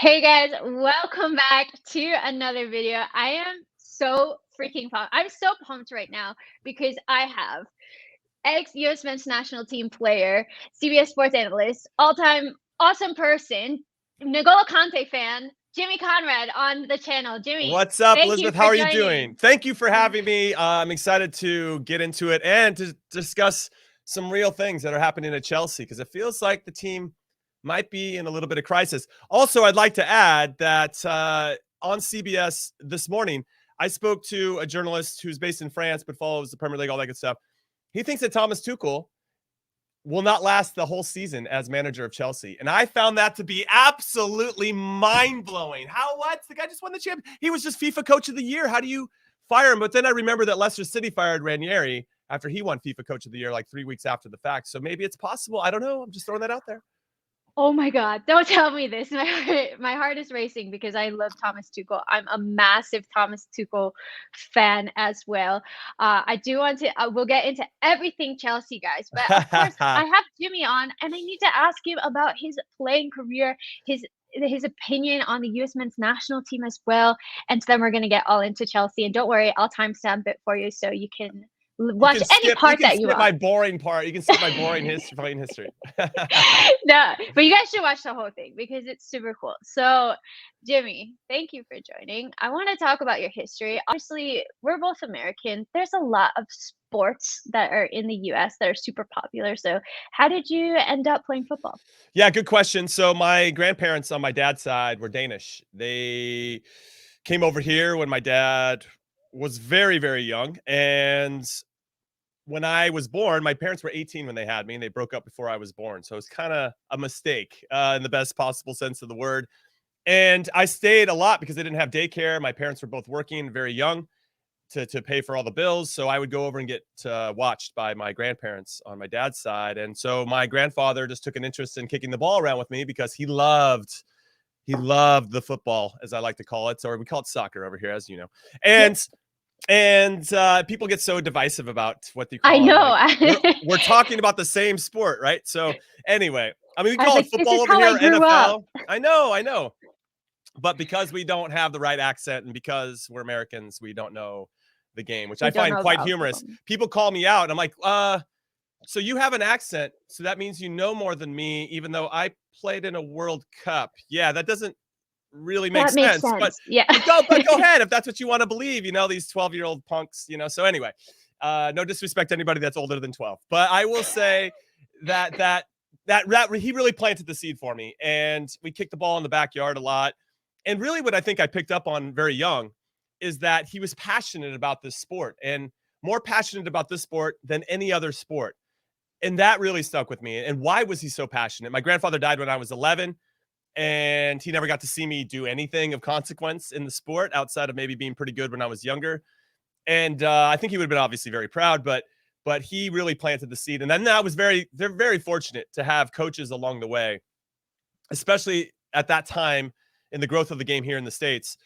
Hey guys, welcome back to another video. I am so freaking pumped. I'm so pumped right now because I have ex-US men's national team player, CBS Sports Analyst, all-time awesome person, N'Golo Kante fan, Jimmy Conrad on the channel. Jimmy, What's up, thank you Elizabeth? How for are you joining. doing? Thank you for having me. I'm excited to get into it and to discuss some real things that are happening at Chelsea because it feels like the team might be in a little bit of crisis. Also, I'd like to add that on CBS this morning, I spoke to a journalist who's based in France but follows the Premier League, all that good stuff. He thinks that Thomas Tuchel will not last the whole season as manager of Chelsea. And I found that to be absolutely mind-blowing. What? The guy just won the champion. He was just FIFA Coach of the Year. How do you fire him? But then I remember that Leicester City fired Ranieri after he won FIFA Coach of the Year like 3 weeks after the fact. So maybe it's possible. I don't know. I'm just throwing that out there. Oh my God, don't tell me this. My heart is racing because I love Thomas Tuchel. I'm a massive Thomas Tuchel fan as well. I do want to, we'll get into everything Chelsea, guys. But of course, I have Jimmy on, and I need to ask him about his playing career, his opinion on the US men's national team as well. And then we're going to get all into Chelsea. And don't worry, I'll timestamp it for you so you can watch any part that you want. My boring part. You can skip my boring playing history. No, but you guys should watch the whole thing because it's super cool. So, Jimmy, thank you for joining. I want to talk about your history. Obviously, we're both American. There's a lot of sports that are in the US that are super popular. So, how did you end up playing football? Yeah, good question. So, my grandparents on my dad's side were Danish. They came over here when my dad was very, very young. And when I was born, my parents were 18 when they had me, and they broke up before I was born. So it was kind of a mistake in the best possible sense of the word. And I stayed a lot because they didn't have daycare. My parents were both working very young to pay for all the bills. So I would go over and get watched by my grandparents on my dad's side. And so my grandfather just took an interest in kicking the ball around with me because he loved the football, as I like to call it, or we call it soccer over here, as you know. And people get so divisive about what you call I know. Like, we're talking about the same sport, right? So anyway, I mean, we call it football over here, NFL. I know. But because we don't have the right accent and because we're Americans, we don't know the game, which I find quite humorous. People call me out, and I'm like, so you have an accent, so that means you know more than me, even though I played in a World Cup. Yeah, that doesn't really makes sense. But yeah, but go ahead if that's what you want to believe. These 12-year-old punks. So anyway, no disrespect to anybody that's older than 12, but I will say that he really planted the seed for me, and we kicked the ball in the backyard a lot. And really, what I think I picked up on very young is that he was passionate about this sport, and more passionate about this sport than any other sport. And that really stuck with me. And why was he so passionate? My grandfather died when I was 11. And he never got to see me do anything of consequence in the sport outside of maybe being pretty good when I was younger. And I think he would have been obviously very proud, but he really planted the seed. And then they're very fortunate to have coaches along the way, especially at that time in the growth of the game here in the States,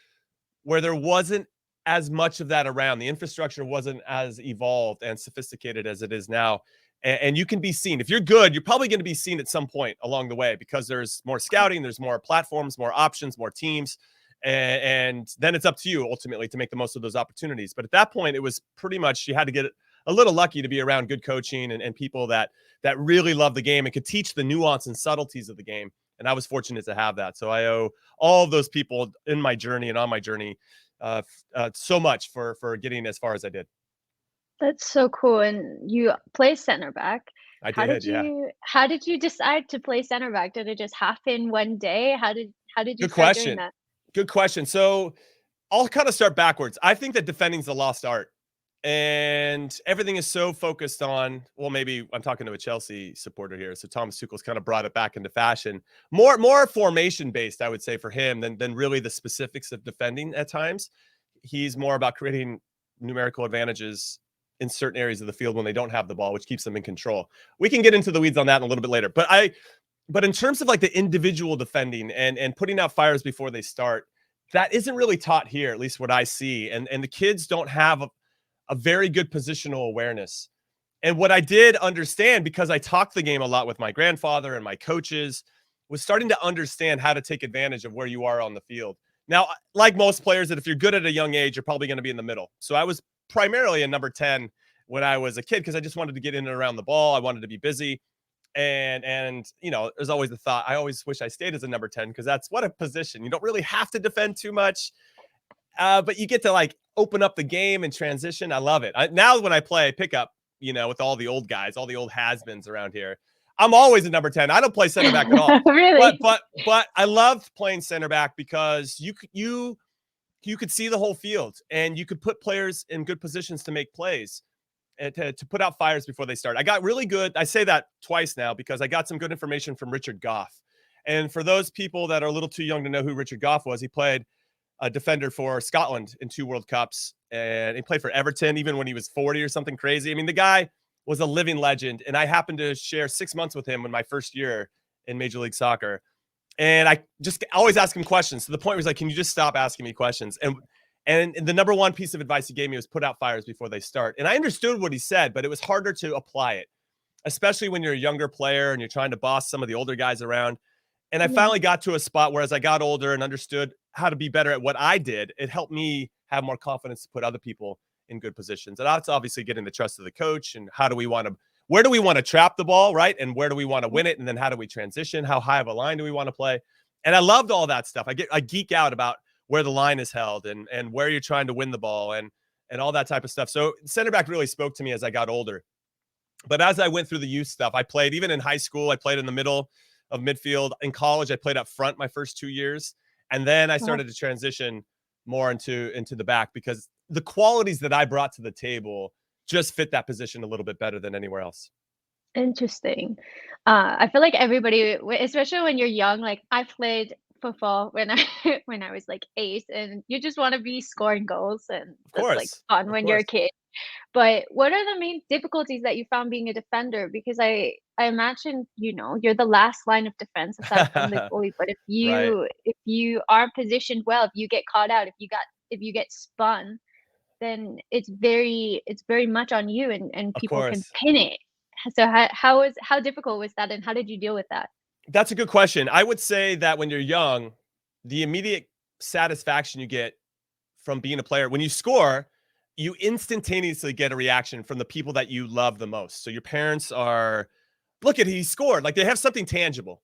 where there wasn't as much of that around. The infrastructure wasn't as evolved and sophisticated as it is now. And you can be seen. If you're good, you're probably going to be seen at some point along the way because there's more scouting, there's more platforms, more options, more teams. And then it's up to you ultimately to make the most of those opportunities. But at that point, it was pretty much you had to get a little lucky to be around good coaching and people that really love the game and could teach the nuance and subtleties of the game. And I was fortunate to have that. So I owe all of those people in my journey and on my journey so much for getting as far as I did. That's so cool. And you play center back. How did you decide to play center back? Did it just happen one day? How did you start doing that? Good question. So I'll kind of start backwards. I think that defending is a lost art. And everything is so focused on, well, maybe I'm talking to a Chelsea supporter here. So Thomas Tuchel's kind of brought it back into fashion. More formation based, I would say, for him than really the specifics of defending at times. He's more about creating numerical advantages in certain areas of the field when they don't have the ball, which keeps them in control. We can get into the weeds on that in a little bit later. But in terms of like the individual defending and putting out fires before they start, that isn't really taught here, at least what I see. And the kids don't have a very good positional awareness. And what I did understand, because I talked the game a lot with my grandfather and my coaches, was starting to understand how to take advantage of where you are on the field. Now, like most players, that if you're good at a young age, you're probably going to be in the middle. So I was primarily a number 10 when I was a kid because I just wanted to get in and around the ball. I wanted to be busy. And there's always the thought, I always wish I stayed as a number 10 because that's what a position. You don't really have to defend too much, but you get to like open up the game and transition. I love it. Now when I play pickup, with all the old guys, all the old has-beens around here, I'm always a number 10. I don't play center back at all. Really? But I loved playing center back because you could see the whole field and you could put players in good positions to make plays and to put out fires before they start. I got really good. I say that twice now because I got some good information from Richard Goff. And for those people that are a little too young to know who Richard Goff was, he played a defender for Scotland in 2 World Cups, and he played for Everton even when he was 40 or something crazy. I mean, the guy was a living legend, and I happened to share 6 months with him in my first year in Major League Soccer. And I just always ask him questions to the point where he's like, can you just stop asking me questions? And the number one piece of advice he gave me was put out fires before they start. And I understood what he said, but it was harder to apply it, especially when you're a younger player and you're trying to boss some of the older guys around. And I finally got to a spot where as I got older and understood how to be better at what I did, it helped me have more confidence to put other people in good positions. And that's obviously getting the trust of the coach and where do we want to trap the ball, right? And where do we want to win it? And then how do we transition? How high of a line do we want to play? And I loved all that stuff. I geek out about where the line is held and where you're trying to win the ball and all that type of stuff. So center back really spoke to me as I got older. But as I went through the youth stuff, I played even in high school. I played in the middle of midfield. In college, I played up front my first 2 years. And then I started to transition more into the back because the qualities that I brought to the table just fit that position a little bit better than anywhere else. Interesting. I feel like everybody, especially when you're young, like I played football when I when I was like 8, and you just want to be scoring goals, and Of that's like course. fun Of when you're course. a kid. But what are the main difficulties that you found being a defender? Because I imagine, you're the last line of defense aside from the goalie. But if Right. you aren't positioned well, if you get caught out, if you get spun, then it's very much on you, and Of people can course. pin it. So how difficult was that, and how did you deal with that? That's a good question. I would say that when you're young, the immediate satisfaction you get from being a player, when you score, you instantaneously get a reaction from the people that you love the most. So your parents are, look at he scored. Like they have something tangible.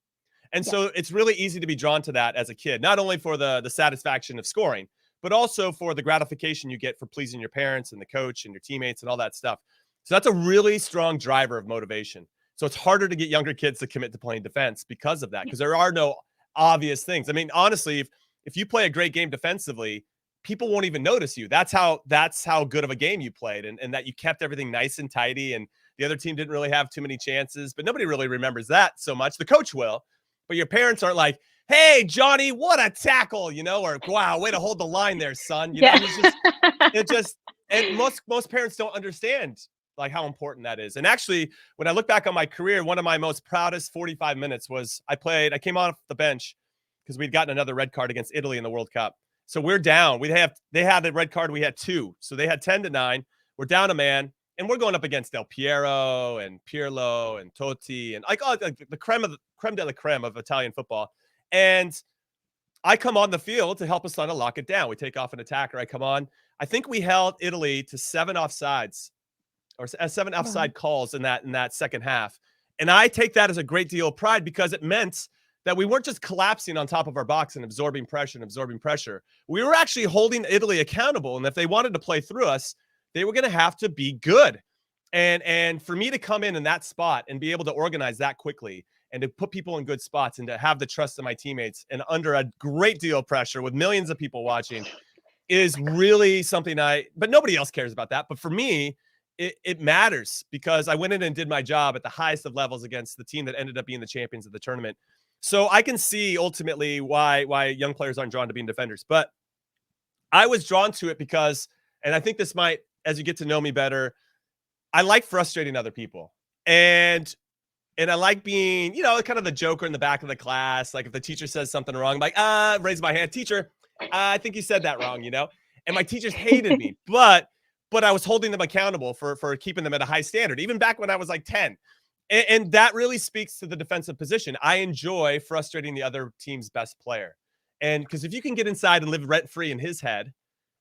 And Yeah. so it's really easy to be drawn to that as a kid, not only for the satisfaction of scoring, but also for the gratification you get for pleasing your parents and the coach and your teammates and all that stuff. So that's a really strong driver of motivation. So it's harder to get younger kids to commit to playing defense because of that, because there are no obvious things. I mean, honestly, if you play a great game defensively, people won't even notice you. That's how good of a game you played, and that you kept everything nice and tidy, and the other team didn't really have too many chances, but nobody really remembers that so much. The coach will, but your parents aren't like, hey, Johnny, what a tackle, or wow, way to hold the line there, son. Yeah. And it just, and most parents don't understand like how important that is. And actually, when I look back on my career, one of my most proudest 45 minutes was I came off the bench because we'd gotten another red card against Italy in the World Cup. So we're down. They had the red card. We had 2. So they had 10-9. We're down a man. And we're going up against Del Piero and Pirlo and Totti and like the creme de la creme of Italian football. And I come on the field to help Asana lock it down. We take off an attacker. I come on. I think we held Italy to 7 offsides or 7 Wow. offside calls in that second half. And I take that as a great deal of pride because it meant that we weren't just collapsing on top of our box and absorbing pressure. We were actually holding Italy accountable. And if they wanted to play through us, they were going to have to be good. And for me to come in that spot and be able to organize that quickly and to put people in good spots and to have the trust of my teammates and under a great deal of pressure with millions of people watching is really something but nobody else cares about that. But for me, it matters because I went in and did my job at the highest of levels against the team that ended up being the champions of the tournament. So I can see ultimately why young players aren't drawn to being defenders. But I was drawn to it because, and I think this might, as you get to know me better, I like frustrating other people. And I like being, kind of the joker in the back of the class. Like if the teacher says something wrong, I'm like, raise my hand. Teacher, I think you said that wrong, And my teachers hated me, but I was holding them accountable for keeping them at a high standard, even back when I was like 10. And that really speaks to the defensive position. I enjoy frustrating the other team's best player. And because if you can get inside and live rent free in his head,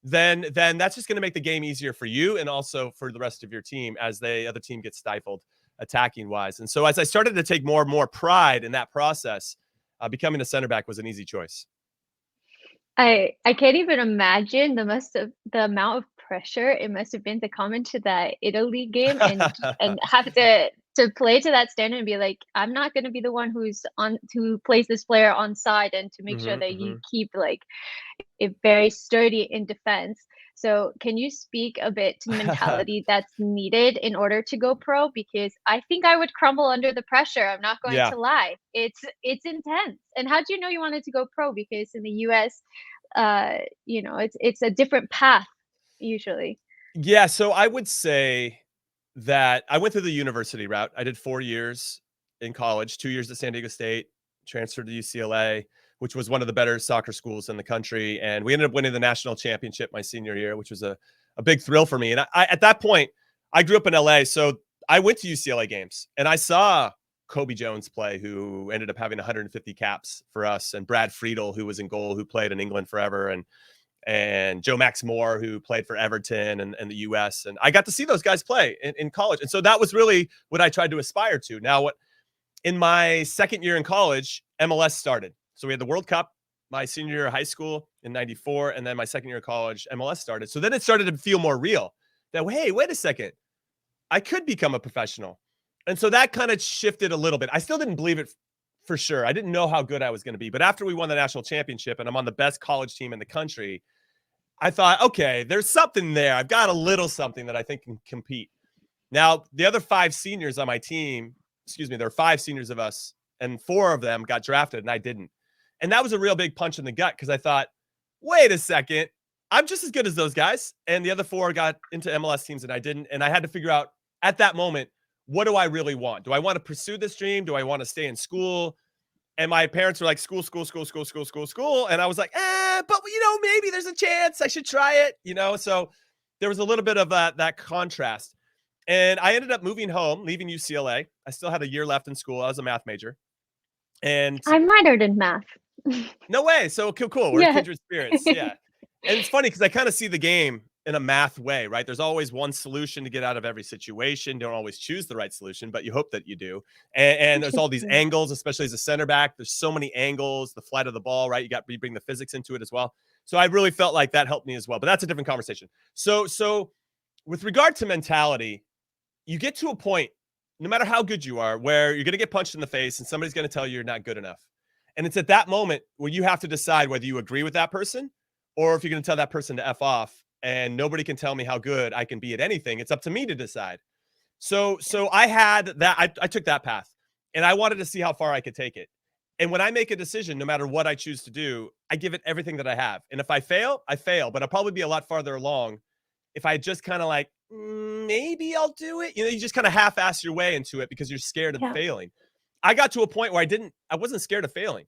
then that's just going to make the game easier for you and also for the rest of your team as the other team gets stifled attacking wise. And so as I started to take more and more pride in that process, becoming a center back was an easy choice. I can't even imagine the amount of pressure it must have been to come into that Italy game and have to play to that standard and be like, I'm not going to be the one who plays this player on side, and to make sure that you keep like it very sturdy in defense. So can you speak a bit to the mentality that's needed in order to go pro? Because I think I would crumble under the pressure. I'm not going to lie. It's intense. And how do you know you wanted to go pro? Because in the US, it's a different path usually. Yeah, so I would say that I went through the university route. I did 4 years in college, 2 years at San Diego State, transferred to UCLA, which was one of the better soccer schools in the country. And we ended up winning the national championship my senior year, which was a big thrill for me. And I at that point, I grew up in LA. So I went to UCLA games and I saw Kobe Jones play, who ended up having 150 caps for us, and Brad Friedel, who was in goal, who played in England forever, and Joe Max Moore, who played for Everton and the US. And I got to see those guys play in college. And so that was really what I tried to aspire to. Now, in my second year in college, MLS started. So we had the World Cup my senior year of high school in 94. And then my second year of college, MLS started. So then it started to feel more real that, hey, wait a second, I could become a professional. And so that kind of shifted a little bit. I still didn't believe it for sure. I didn't know how good I was going to be. But after we won the national championship and I'm on the best college team in the country, I thought, okay, there's something there. I've got a little something that I think can compete. Now, the other 5 seniors on my team, there were 5 seniors of us, and 4 of them got drafted and I didn't. And that was a real big punch in the gut because I thought, wait a second, I'm just as good as those guys. And the other 4 got into MLS teams and I didn't. And I had to figure out at that moment, what do I really want? Do I want to pursue this dream? Do I want to stay in school? And my parents were like, school. And I was like, but maybe there's a chance I should try it, so there was a little bit of that contrast. And I ended up moving home, leaving UCLA. I still had a year left in school. I was a math major. And I'm minored in math. No way. So cool. We're kindred spirits. Yeah. And it's funny because I kind of see the game in a math way, right? There's always one solution to get out of every situation. Don't always choose the right solution, but you hope that you do. And there's all these angles, especially as a center back. There's so many angles, the flight of the ball, right? You bring the physics into it as well. So I really felt like that helped me as well, but that's a different conversation. So with regard to mentality, you get to a point, no matter how good you are, where you're going to get punched in the face and somebody's going to tell you you're not good enough. And it's at that moment where you have to decide whether you agree with that person or if you're going to tell that person to F off. And nobody can tell me how good I can be at anything. It's up to me to decide. So I had that. I took that path and I wanted to see how far I could take it. And when I make a decision, no matter what I choose to do, I give it everything that I have. And if I fail, I fail, but I'll probably be a lot farther along if I just kind of like, maybe I'll do it. You just kind of half-ass your way into it because you're scared of failing. I got to a point where I wasn't scared of failing.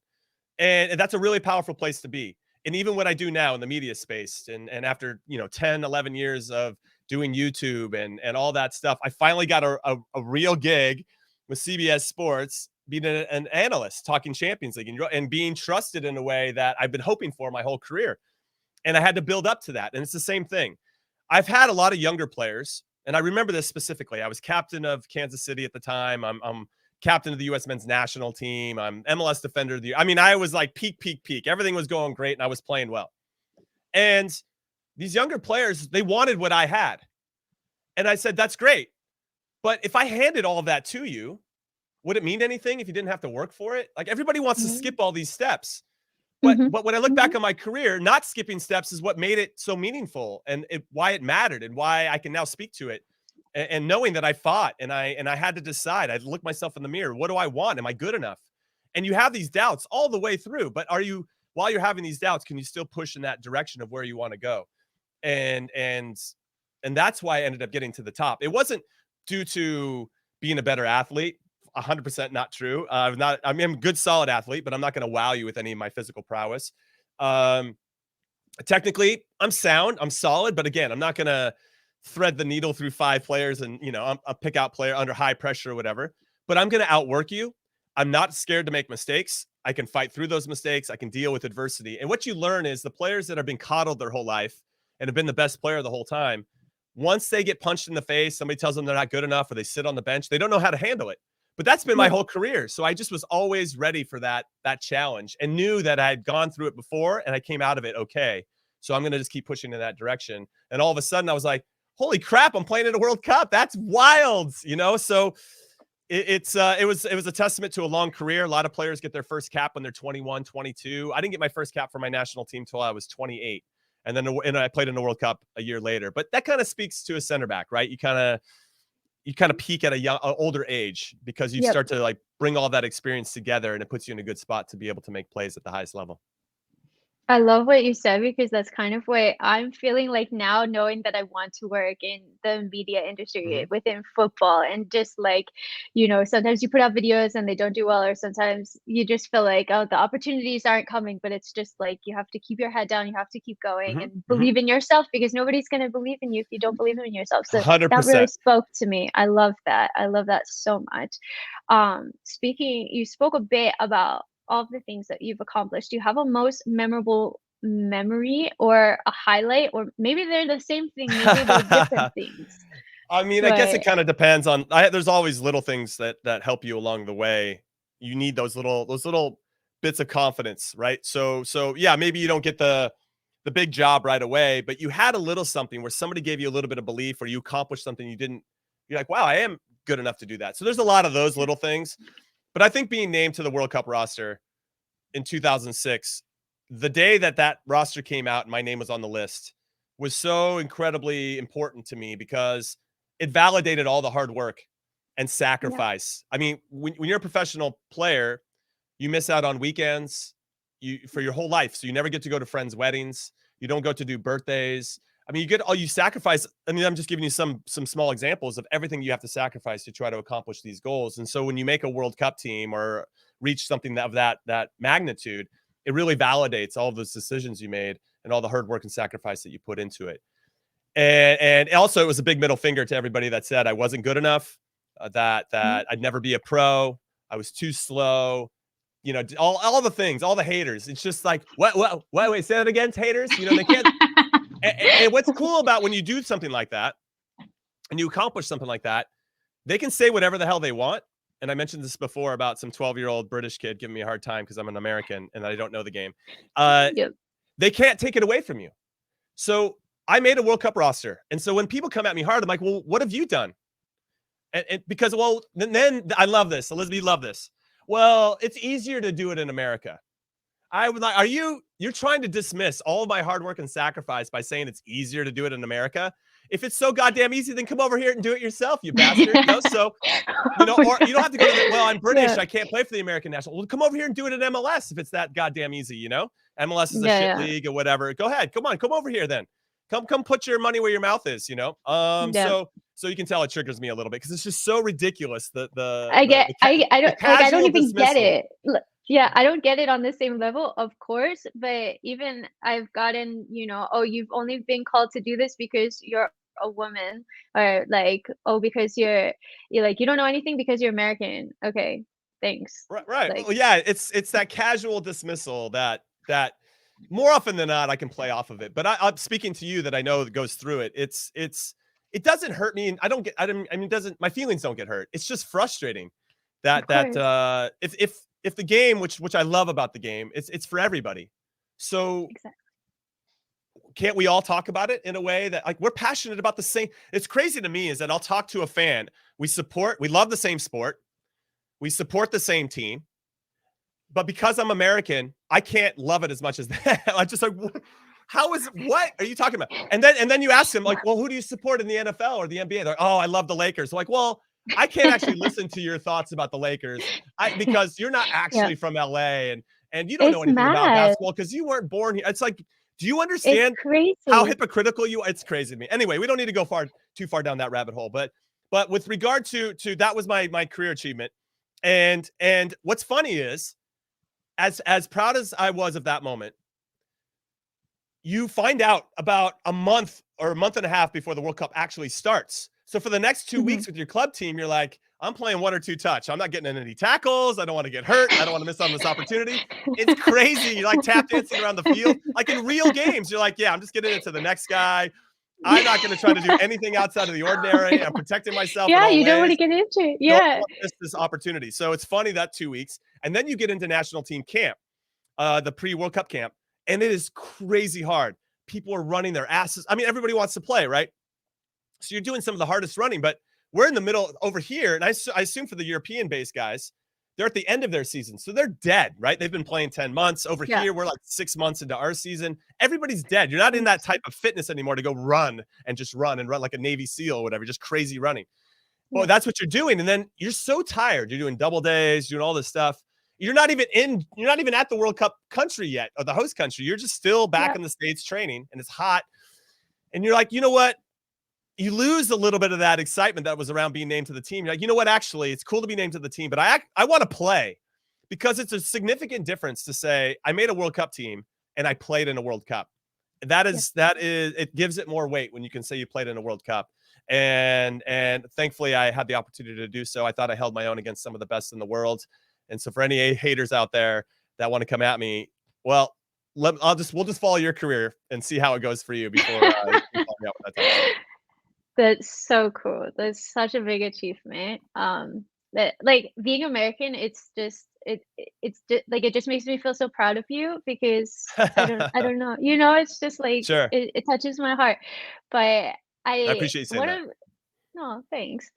And that's a really powerful place to be. And even what I do now in the media space and after, 10, 11 years of doing YouTube and all that stuff, I finally got a real gig with CBS Sports, being an analyst, talking Champions League and being trusted in a way that I've been hoping for my whole career. And I had to build up to that. And it's the same thing. I've had a lot of younger players, and I remember this specifically. I was captain of Kansas City at the time. I'm captain of the U.S. men's national team. I'm MLS defender of the year. I mean, I was like peak. Everything was going great, and I was playing well. And these younger players, they wanted what I had. And I said, that's great. But if I handed all of that to you, would it mean anything if you didn't have to work for it? Like everybody wants to skip all these steps. But when I look back on my career, not skipping steps is what made it so meaningful and why it mattered and why I can now speak to it. And knowing that I fought and I had to decide, I'd look myself in the mirror. What do I want? Am I good enough? And you have these doubts all the way through, but while you're having these doubts, can you still push in that direction of where you want to go? And that's why I ended up getting to the top. It wasn't due to being a better athlete. 100% not true. I'm a good, solid athlete, but I'm not going to wow you with any of my physical prowess. Technically, I'm sound, I'm solid, but again, I'm not going to thread the needle through 5 players and, I'm a pick out player under high pressure or whatever. but I'm going to outwork you. I'm not scared to make mistakes. I can fight through those mistakes. I can deal with adversity. And what you learn is the players that have been coddled their whole life and have been the best player the whole time, once they get punched in the face, somebody tells them they're not good enough or they sit on the bench, they don't know how to handle it. But that's been my whole career. So I just was always ready for that challenge and knew that I had gone through it before and I came out of it okay. So I'm going to just keep pushing in that direction. And all of a sudden I was like, holy crap, I'm playing in a World Cup. That's wild, So it was a testament to a long career. A lot of players get their first cap when they're 21, 22. I didn't get my first cap for my national team till I was 28. And then I played in the World Cup a year later. But that kind of speaks to a center back, right? You kind of peak at a older age because you start to like bring all that experience together, and it puts you in a good spot to be able to make plays at the highest level. I love what you said because that's kind of what I'm feeling like now, knowing that I want to work in the media industry within football. And just like, sometimes you put out videos and they don't do well, or sometimes you just feel like, oh, the opportunities aren't coming. But it's just like you have to keep your head down, you have to keep going and believe in yourself, because nobody's going to believe in you if you don't believe in yourself. So 100%. that really spoke to me. I love that. I love that so much. You spoke a bit about all of the things that you've accomplished. Do you have a most memorable memory or a highlight, or maybe they're the same thing, maybe they're different things? I mean, I guess it kind of depends on. There's always little things that help you along the way. You need those little bits of confidence, right? So yeah, maybe you don't get the big job right away, but you had a little something where somebody gave you a little bit of belief, or you accomplished something you didn't. You're like, wow, I am good enough to do that. So there's a lot of those little things. But I think being named to the World Cup roster in 2006, the day that roster came out and my name was on the list, was so incredibly important to me because it validated all the hard work and sacrifice. I mean, when you're a professional player, you miss out on weekends for your whole life. So you never get to go to friends' weddings. You don't go to do birthdays. I mean, you sacrifice. I mean, I'm just giving you some small examples of everything you have to sacrifice to try to accomplish these goals. And so when you make a World Cup team or reach something of that magnitude, it really validates all of those decisions you made and all the hard work and sacrifice that you put into it. And also it was a big middle finger to everybody that said I wasn't good enough, that I'd never be a pro, I was too slow, all the things, all the haters. It's just like, wait, say that again, haters. They can't. And what's cool about when you do something like that and you accomplish something like that, they can say whatever the hell they want. And I mentioned this before about some 12-year-old British kid giving me a hard time because I'm an American and I don't know the game. They can't take it away from you. So I made a World Cup roster. And so when people come at me hard, I'm like, well, what have you done? And because, well, then I love this. Elizabeth, you love this. Well, it's easier to do it in America. I was like, you're trying to dismiss all of my hard work and sacrifice by saying it's easier to do it in America? If it's so goddamn easy, then come over here and do it yourself, you bastard. So, or you don't have to go to well, I'm British. I can't play for the American national. Well, come over here and do it in MLS if it's that goddamn easy, MLS is a shit league or whatever. Go ahead. Come over here then. Come put your money where your mouth is, So you can tell it triggers me a little bit because it's just so ridiculous. I don't even get it. Yeah, I don't get it on the same level, of course, but even I've gotten, you've only been called to do this because you're a woman, or like, because you're like, you don't know anything because you're American. Okay, thanks. Right. Like, well, yeah, it's that casual dismissal that more often than not I can play off of it. But I'm speaking to you that I know that goes through it. It doesn't hurt me, and my feelings don't get hurt. It's just frustrating that if the game, which I love about the game, it's for everybody. So can't we all talk about it in a way that like we're passionate about the same? It's crazy to me is that I'll talk to a fan. We love the same sport. We support the same team. But because I'm American, I can't love it as much as that. I'm just like, what are you talking about? And then you ask them like, well, who do you support in the NFL or the NBA? They're like, oh, I love the Lakers. They're like, well, I can't actually listen to your thoughts about the Lakers because you're not actually from LA and you don't know anything about basketball because you weren't born here. It's like, do you understand how hypocritical you are? It's crazy to me. Anyway, we don't need to go too far down that rabbit hole. But with regard to that was my career achievement. And what's funny is as proud as I was of that moment, you find out about a month or a month and a half before the World Cup actually starts So for the next 2 weeks with your club team, you're like, I'm playing 1 or 2 touch. I'm not getting in any tackles. I don't want to get hurt. I don't want to miss on this opportunity. It's crazy. You're like tap dancing around the field. Like in real games, you're like, yeah, I'm just getting it to the next guy. I'm not going to try to do anything outside of the ordinary. I'm protecting myself in Yeah, all you don't want to ways. get into it. Don't Yeah. want to miss this opportunity. So it's funny that 2 weeks. And then you get into national team camp, the pre-World Cup camp, and it is crazy hard. People are running their asses. I mean, everybody wants to play, right? So you're doing some of the hardest running, but we're in the middle over here. And I assume for the European-based guys, they're at the end of their season. So they're dead, right? They've been playing 10 months. Over here, we're like 6 months into our season. Everybody's dead. You're not in that type of fitness anymore to go run like a Navy SEAL or whatever, just crazy running. Well, that's what you're doing. And then you're so tired. You're doing double days, doing all this stuff. You're not even at the World Cup country yet, or the host country. You're just still back in the States training, and it's hot. And you're like, you know what? You lose a little bit of that excitement that was around being named to the team. You're like, you know what? Actually, it's cool to be named to the team, but I want to play, because it's a significant difference to say I made a World Cup team and I played in a World Cup. That is it gives it more weight when you can say you played in a World Cup. And thankfully I had the opportunity to do so. I thought I held my own against some of the best in the world. And so for any haters out there that want to come at me, well, we'll just follow your career and see how it goes for you before you call me out with that. That's so cool. That's such a big achievement. That like being American, it's just like it just makes me feel so proud of you, because I don't know. It's just like Sure. it touches my heart. But I appreciate you saying that. no, thanks.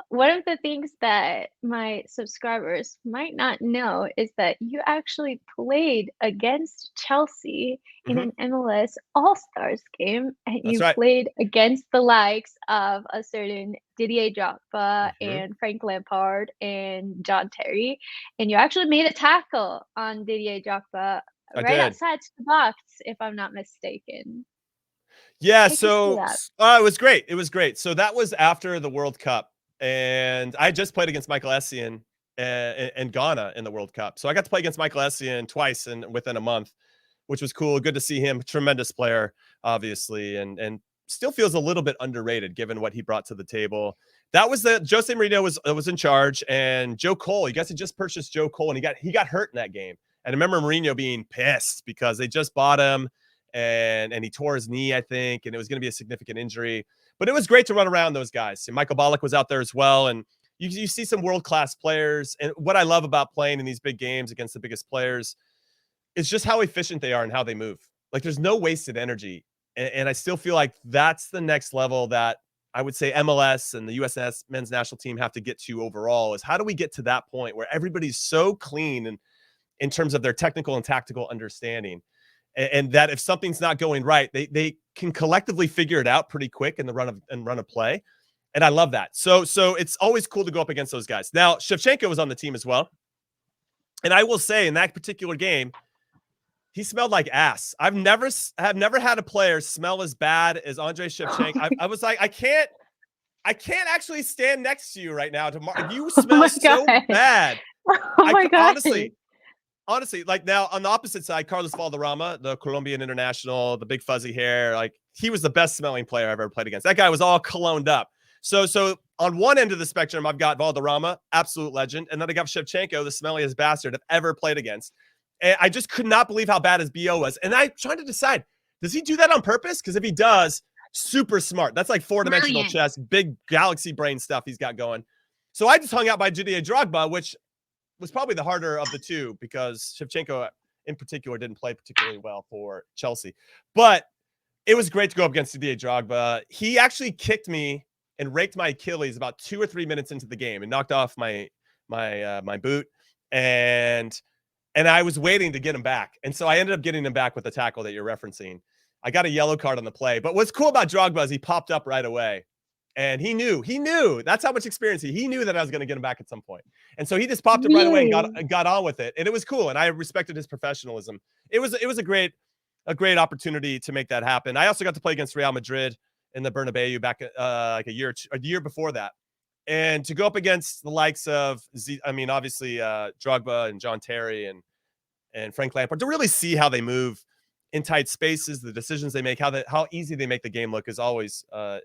One of the things that my subscribers might not know is that you actually played against Chelsea in Mhm. an MLS All-Stars game, and That's you right. played against the likes of a certain Didier Drogba Mhm. and Frank Lampard and John Terry, and you actually made a tackle on Didier Drogba I right did. outside the box, if I'm not mistaken. Yeah, Take us through so that. it was great. It was great. So that was after the World Cup, and I just played against Michael Essien in Ghana in the World Cup. So I got to play against Michael Essien twice within a month, which was cool. Good to see him. Tremendous player, obviously, and still feels a little bit underrated given what he brought to the table. That was Jose Mourinho was in charge, and Joe Cole. You guys had just purchased Joe Cole, and he got hurt in that game. And I remember Mourinho being pissed because they just bought him, and he tore his knee, I think, and it was going to be a significant injury. But it was great to run around those guys. And Michael Ballack was out there as well, and you see some world-class players. And what I love about playing in these big games against the biggest players is just how efficient they are and how they move. Like there's no wasted energy. And I still feel like that's the next level that I would say MLS and the US men's national team have to get to overall, is how do we get to that point where everybody's so clean and in terms of their technical and tactical understanding, and that if something's not going right, they can collectively figure it out pretty quick in the run of play. And I love that. So it's always cool to go up against those guys. Now, Shevchenko was on the team as well. And I will say in that particular game, he smelled like ass. I've never had a player smell as bad as Andrei Shevchenko. I was like, I can't actually stand next to you right now. You Oh smell my so god. bad. Oh my god. Honestly, like now on the opposite side, Carlos Valderrama, the Colombian international, the big fuzzy hair, like he was the best smelling player I've ever played against. That guy was all cologned up. So on one end of the spectrum, I've got Valderrama, absolute legend, and then I got Shevchenko, the smelliest bastard I've ever played against. And I just could not believe how bad his BO was. And I'm trying to decide, does he do that on purpose? Because if he does, super smart. That's like four-dimensional chess, big galaxy brain stuff he's got going. So I just hung out by Didier Drogba, which was probably the harder of the two because Shevchenko in particular didn't play particularly well for Chelsea. But it was great to go up against Didier Drogba. He actually kicked me and raked my Achilles about 2 or 3 minutes into the game and knocked off my boot. And I was waiting to get him back. And so I ended up getting him back with the tackle that you're referencing. I got a yellow card on the play. But what's cool about Drogba is he popped up right away. And he knew that's how much experience he knew that I was going to get him back at some point. And so he just popped up right away and got on with it. And it was cool. And I respected his professionalism. It was a great opportunity to make that happen. I also got to play against Real Madrid in the Bernabeu back like a year before that. And to go up against the likes of, obviously Drogba and John Terry and Frank Lampard, to really see how they move in tight spaces, the decisions they make, how easy they make the game look is always a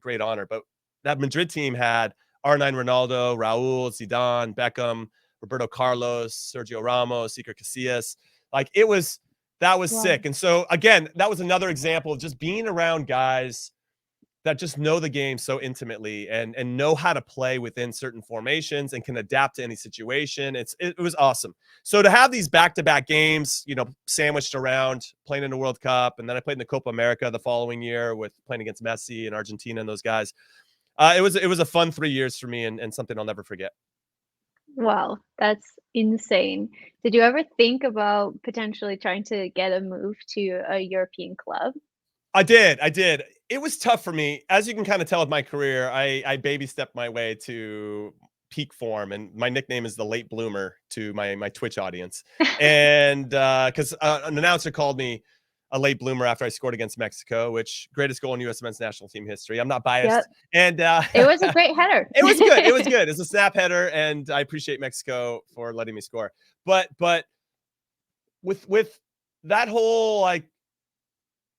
great honor. But that Madrid team had R9 Ronaldo, Raul, Zidane, Beckham, Roberto Carlos, Sergio Ramos, Iker Casillas. Like that was Wow. sick. And so again, that was another example of just being around guys that just know the game so intimately and know how to play within certain formations and can adapt to any situation. It was awesome. So to have these back-to-back games, sandwiched around playing in the World Cup, and then I played in the Copa America the following year with playing against Messi and Argentina and those guys. It was a fun 3 years for me and something I'll never forget. Wow, that's insane. Did you ever think about potentially trying to get a move to a European club? I did. It was tough for me. As you can kind of tell with my career, I baby stepped my way to peak form, and my nickname is the late bloomer to my Twitch audience. And because an announcer called me a late bloomer after I scored against Mexico, which greatest goal in U.S. men's national team history. I'm not biased, Yep. and It was a great header. it was good. It was good. It's a snap header, and I appreciate Mexico for letting me score. But with that whole like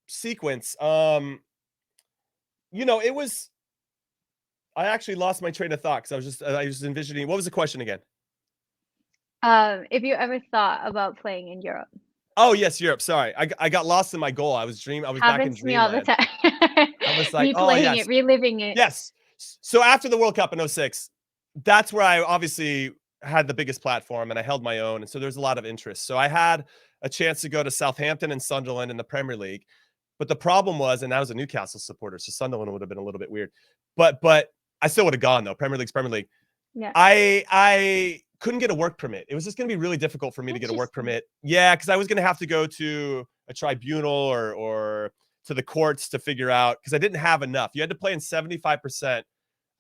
sequence, it was. I actually lost my train of thought because I was envisioning. What was the question again? If you ever thought about playing in Europe. Oh yes, Europe. Sorry, I got lost in my goal. I was back in Happens to me all the dreamland. time. I was like, oh Replaying it, yes, reliving it. yes. So after the World Cup in 06, that's where I obviously had the biggest platform and I held my own. And so there's a lot of interest. So I had a chance to go to Southampton and Sunderland in the Premier League. But the problem was, and I was a Newcastle supporter, so Sunderland would have been a little bit weird. But I still would have gone though. Premier League's Premier League. Yeah. I couldn't get a work permit. It was just going to be really difficult for me to get a work permit. Yeah, because I was going to have to go to a tribunal or to the courts to figure out, because I didn't have enough. You had to play in 75%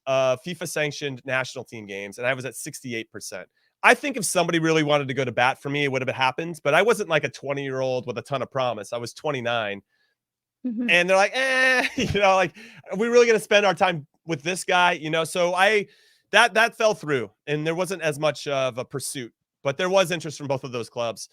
of FIFA sanctioned national team games, and I was at 68%. I think if somebody really wanted to go to bat for me, it would have happened. But I wasn't like a 20-year-old with a ton of promise. I was 29. Mhm. And they're like, like, are we really going to spend our time with this guy? So that fell through, and there wasn't as much of a pursuit, but there was interest from both of those clubs.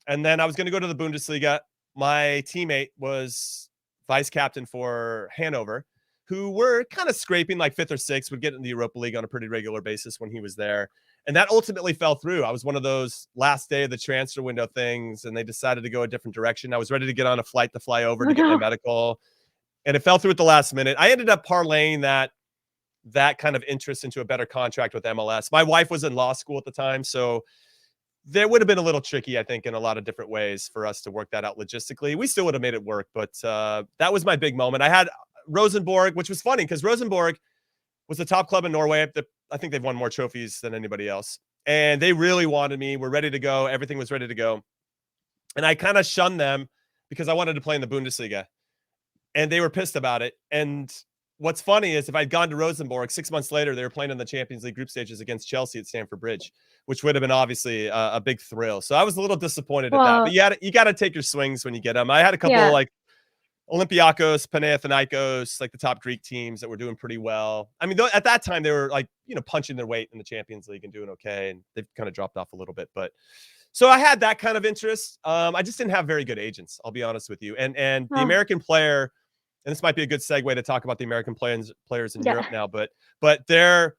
And then I was going to go to the Bundesliga. My teammate was vice captain for Hanover, who were kind of scraping like 5th or 6th, would get in the Europa League on a pretty regular basis when he was there. And that ultimately fell through. I was one of those last day of the transfer window things, and they decided to go a different direction. I was ready to get on a flight to fly over to get my medical, and it fell through at the last minute. I ended up parlaying that kind of interest into a better contract with MLS. My wife was in law school at the time, so there would have been a little tricky, I think, in a lot of different ways for us to work that out logistically. We still would have made it work, but that was my big moment. I had Rosenborg, which was funny because Rosenborg was the top club in Norway. I think they've won more trophies than anybody else. And they really wanted me. We're ready to go. Everything was ready to go. And I kind of shunned them because I wanted to play in the Bundesliga. And they were pissed about it. And what's funny is if I'd gone to Rosenborg 6 months later, they were playing in the Champions League group stages against Chelsea at Stamford Bridge, which would have been obviously a big thrill. So I was a little disappointed at that. But you got to take your swings when you get them. I had a couple like Olympiacos, Panathinaikos, like the top Greek teams that were doing pretty well. I mean, at that time, they were like, punching their weight in the Champions League and doing okay. And they've kind of dropped off a little bit. But so I had that kind of interest. I just didn't have very good agents, I'll be honest with you. And the American player, and this might be a good segue to talk about the American players in Europe now, but they're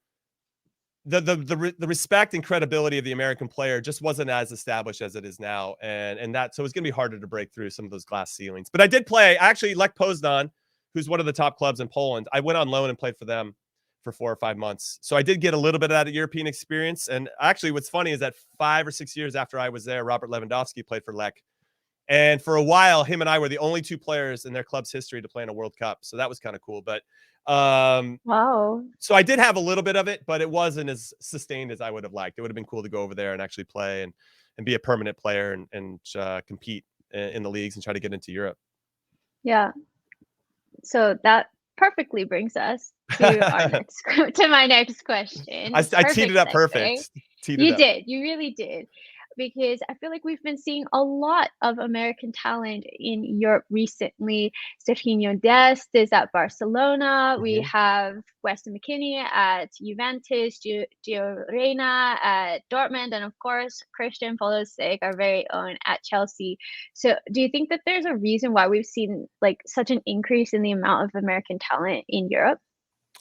the respect and credibility of the American player just wasn't as established as it is now. And so it's going to be harder to break through some of those glass ceilings. But I did play, actually, Lech Poznan, who's one of the top clubs in Poland. I went on loan and played for them for 4 or 5 months. So I did get a little bit of that European experience. And actually what's funny is that 5 or 6 years after I was there, Robert Lewandowski played for Lech. And for a while, him and I were the only 2 players in their club's history to play in a World Cup. So that was kind of cool. But wow. So I did have a little bit of it, but it wasn't as sustained as I would have liked. It would have been cool to go over there and actually play and be a permanent player and compete in the leagues and try to get into Europe. Yeah. So that perfectly brings us to my next question. I teed it up perfect. You did. You really did. Because I feel like we've been seeing a lot of American talent in Europe recently. Serginho Dest is at Barcelona. Mm-hmm. We have Weston McKennie at Juventus, Gio Reyna at Dortmund, and of course, Christian Pulisic, our very own, at Chelsea. So do you think that there's a reason why we've seen like such an increase in the amount of American talent in Europe?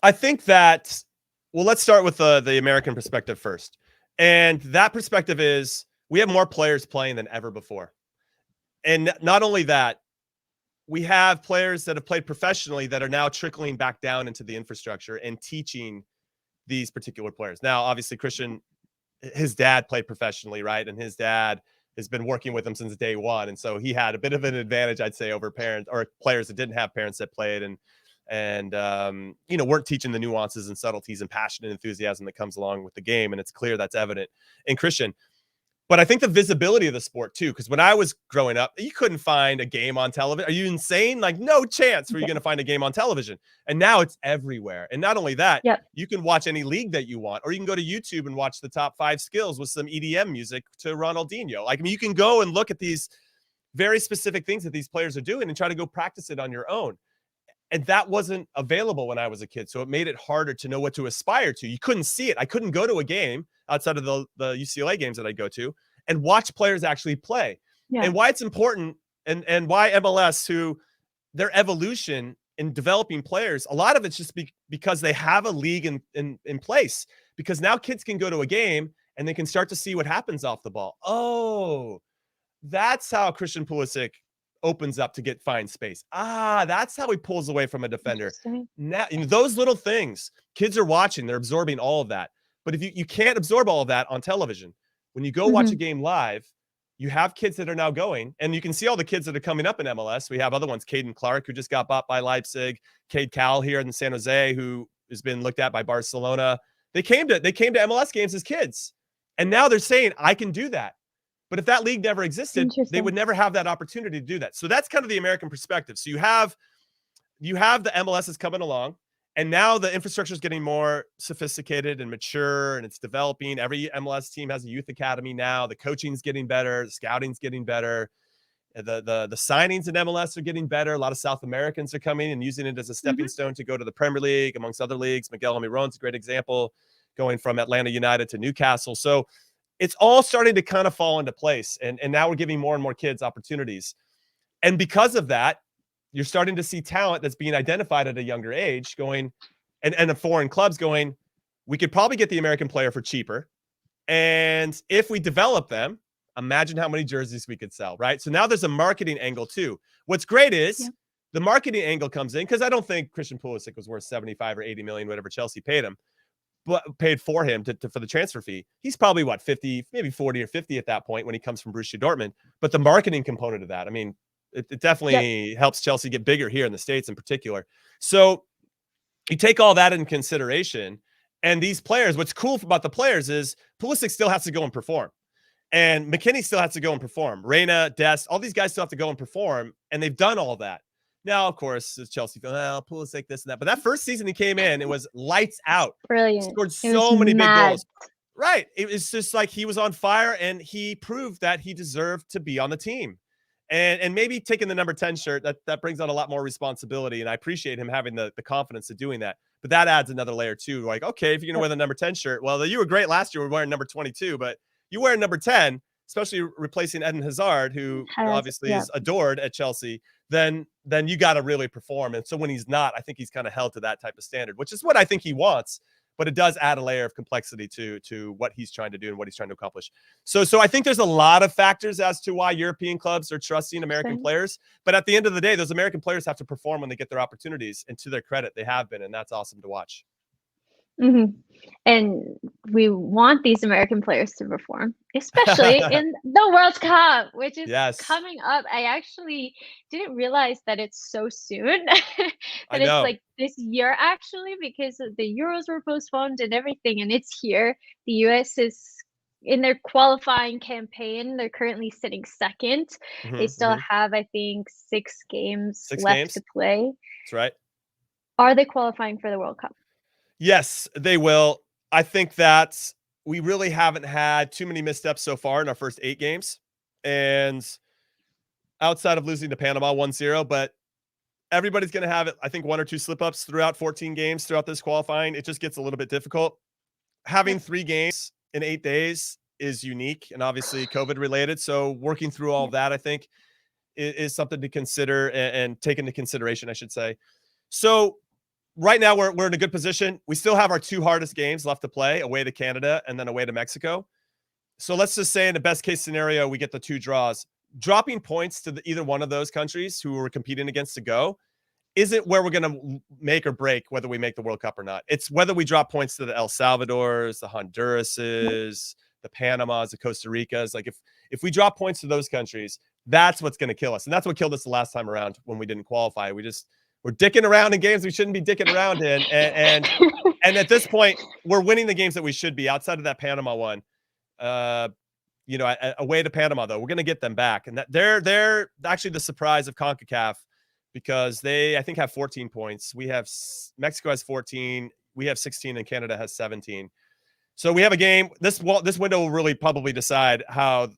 I think that, well, let's start with the American perspective first. And that perspective is we have more players playing than ever before. And not only that, we have players that have played professionally that are now trickling back down into the infrastructure and teaching these particular players. Now, obviously, Christian, his dad played professionally, right? And his dad has been working with him since day one. And so he had a bit of an advantage, I'd say, over parents or players that didn't have parents that played and weren't teaching the nuances and subtleties and passion and enthusiasm that comes along with the game. And it's clear that's evident in Christian. But I think the visibility of the sport too, because when I was growing up, you couldn't find a game on television. Are you insane? Like, no chance were you going to find a game on television. And now it's everywhere. And not only that, you can watch any league that you want, or you can go to YouTube and watch the top 5 skills with some EDM music to Ronaldinho. Like, I mean, you can go and look at these very specific things that these players are doing and try to go practice it on your own. And that wasn't available when I was a kid. So it made it harder to know what to aspire to. You couldn't see it. I couldn't go to a game outside of the UCLA games that I go to and watch players actually play. And why it's important and why MLS, who their evolution in developing players, a lot of it's just because they have a league in place. Because now kids can go to a game and they can start to see what happens off the ball. Oh, that's how Christian Pulisic opens up to get fine space. That's how he pulls away from a defender. Now, those little things, kids are watching, they're absorbing all of that. But if you can't absorb all of that on television, when you go watch a game live, you have kids that are now going, and you can see all the kids that are coming up in MLS. We have other ones, Caden Clark, who just got bought by Leipzig, Cade Cowell here in San Jose, who has been looked at by Barcelona. They came to MLS games as kids, and now they're saying, I can do that. But if that league never existed, they would never have that opportunity to do that. So that's kind of the American perspective. So you have the MLSs coming along, and now the infrastructure is getting more sophisticated and mature, and it's developing. Every MLS team has a youth academy now. The coaching's getting better. The scouting's getting better. The signings in MLS are getting better. A lot of South Americans are coming and using it as a stepping stone to go to the Premier League, amongst other leagues. Miguel Almiron's a great example, going from Atlanta United to Newcastle. So it's all starting to kind of fall into place. And now we're giving more and more kids opportunities. And because of that, you're starting to see talent that's being identified at a younger age going, and the foreign clubs going, we could probably get the American player for cheaper. And if we develop them, imagine how many jerseys we could sell, right? So now there's a marketing angle too. What's great is the marketing angle comes in, because I don't think Christian Pulisic was worth 75 or 80 million, whatever Chelsea paid him. But paid for him for the transfer fee. He's probably 50, maybe 40 or 50 at that point when he comes from Borussia Dortmund. But the marketing component of that, I mean, it definitely helps Chelsea get bigger here in the States in particular. So you take all that in consideration, and these players, what's cool about the players is Pulisic still has to go and perform. And McKinney still has to go and perform. Reina, Dest, all these guys still have to go and perform, and they've done all that. Now, of course, it's Chelsea. Pulisic, this and that. But that first season he came in, it was lights out. Brilliant. Scored so many big goals. Right. It was just like he was on fire, and he proved that he deserved to be on the team. And maybe taking the number 10 shirt, that brings on a lot more responsibility. And I appreciate him having the confidence of doing that. But that adds another layer too. Like, okay, if you're going to wear the number 10 shirt, well, you were great last year. We're wearing number 22, but you wear number 10, especially replacing Eden Hazard, who obviously is adored at Chelsea, then you got to really perform. And so when he's not, I think he's kind of held to that type of standard, which is what I think he wants. But it does add a layer of complexity to what he's trying to do and what he's trying to accomplish. So I think there's a lot of factors as to why European clubs are trusting American players. But at the end of the day, those American players have to perform when they get their opportunities. And to their credit, they have been. And that's awesome to watch. And we want these American players to perform, especially in the World Cup, which is coming up. I actually didn't realize that it's so soon, that it's like this year actually, because the Euros were postponed and everything, and it's here. The US is in their qualifying campaign. They're currently sitting second. They still have, I think, 6 games left to play. That's right. Are they qualifying for the World Cup? Yes, they will. I think that we really haven't had too many missteps so far in our first 8 games. And outside of losing to Panama 1-0, but everybody's going to have, I think, 1 or 2 slip-ups throughout 14 games throughout this qualifying. It just gets a little bit difficult. Having 3 games in 8 days is unique and obviously COVID related. So working through all of that, I think, is something to consider and take into consideration, I should say. So right now we're in a good position. We still have our two hardest games left to play, away to Canada and then away to Mexico. So let's just say in the best case scenario, we get the 2 draws. Dropping points to either one of those countries who we're competing against to go isn't where we're going to make or break whether we make the World Cup or not. It's whether we drop points to the El Salvadors, the Hondurases, the Panamas, the Costa Ricas. Like if we drop points to those countries, that's what's going to kill us. And that's what killed us the last time around when we didn't qualify. We're dicking around in games we shouldn't be dicking around in. And at this point, we're winning the games that we should be outside of that Panama one. Away to Panama, though, we're going to get them back. And that they're actually the surprise of CONCACAF because they, I think, have 14 points. Mexico has 14. We have 16 and Canada has 17. So we have a game. This window will really probably decide how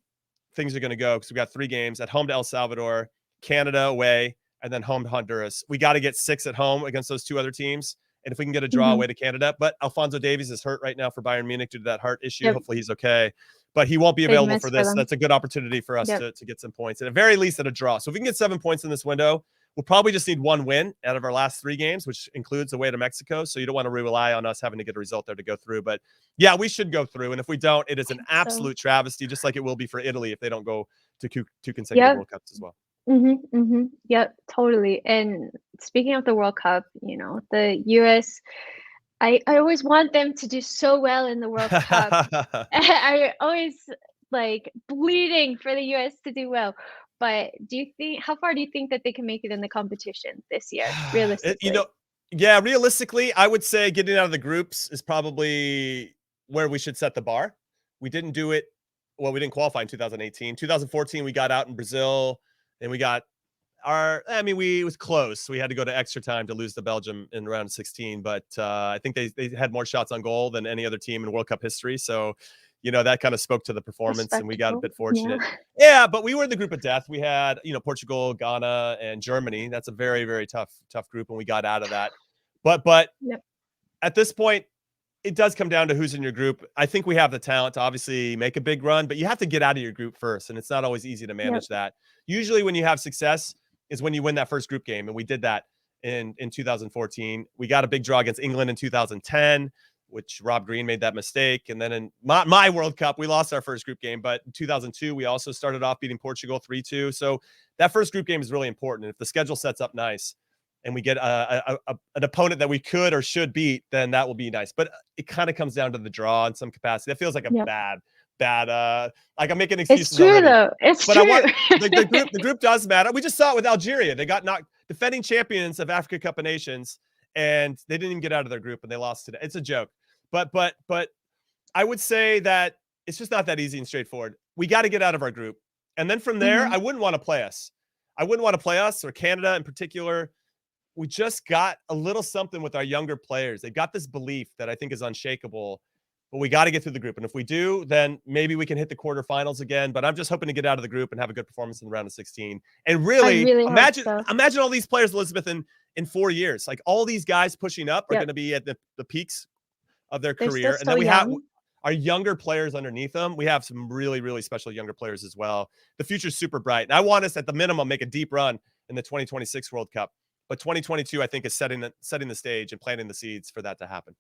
things are going to go because we got 3 games at home to El Salvador, Canada away, and then home to Honduras. We got to get 6 at home against those 2 other teams. And if we can get a draw away to Canada, but Alphonso Davies is hurt right now for Bayern Munich due to that heart issue. Yep. Hopefully he's okay, but he won't be available for this. That's a good opportunity for us to get some points, at the very least at a draw. So if we can get 7 points in this window, we'll probably just need 1 win out of our last 3 games, which includes away to Mexico. So you don't want to rely on us having to get a result there to go through. But yeah, we should go through. And if we don't, it is an absolute travesty, just like it will be for Italy if they don't go to 2 consecutive World Cups as well. Yep, totally. And speaking of the World Cup, the US, I always want them to do so well in the World Cup. I always bleeding for the US to do well. But how far do you think that they can make it in the competition this year, realistically? Realistically, I would say getting out of the groups is probably where we should set the bar. We didn't do it. Well, we didn't qualify in 2018. 2014, we got out in Brazil, and we got it was close. We had to go to extra time to lose to Belgium in round 16, but I think they had more shots on goal than any other team in World Cup history. So, that kind of spoke to the performance, and we got a bit fortunate. Yeah, but we were in the group of death. We had, Portugal, Ghana, and Germany. That's a very, very tough group, and we got out of that. But at this point, it does come down to who's in your group. I think we have the talent to obviously make a big run, but you have to get out of your group first, and it's not always easy to manage that. Usually when you have success is when you win that first group game, and we did that in 2014. We got a big draw against England in 2010, which Rob Green made that mistake. And then in my World Cup, we lost our first group game. But in 2002, we also started off beating Portugal 3-2. So that first group game is really important. And if the schedule sets up nice and we get an opponent that we could or should beat, then that will be nice. But it kind of comes down to the draw in some capacity. That feels like a bad like I'm making excuses. It's true already. Though. It's but true. I want the group does matter. We just saw it with Algeria. They got knocked, defending champions of Africa Cup of Nations, and they didn't even get out of their group, and they lost today. It's a joke. But I would say that it's just not that easy and straightforward. We got to get out of our group. And then from there, I wouldn't want to play us. I wouldn't want to play us or Canada in particular. We just got a little something with our younger players. They've got this belief that I think is unshakable, but we got to get through the group. And if we do, then maybe we can hit the quarterfinals again. But I'm just hoping to get out of the group and have a good performance in the round of 16. And really imagine all these players, Elizabeth, in 4 years. Like all these guys pushing up are going to be at the peaks of their career. And then we have our younger players underneath them. We have some really, really special younger players as well. The future's super bright. And I want us at the minimum make a deep run in the 2026 World Cup. But 2022, I think, is setting the stage and planting the seeds for that to happen.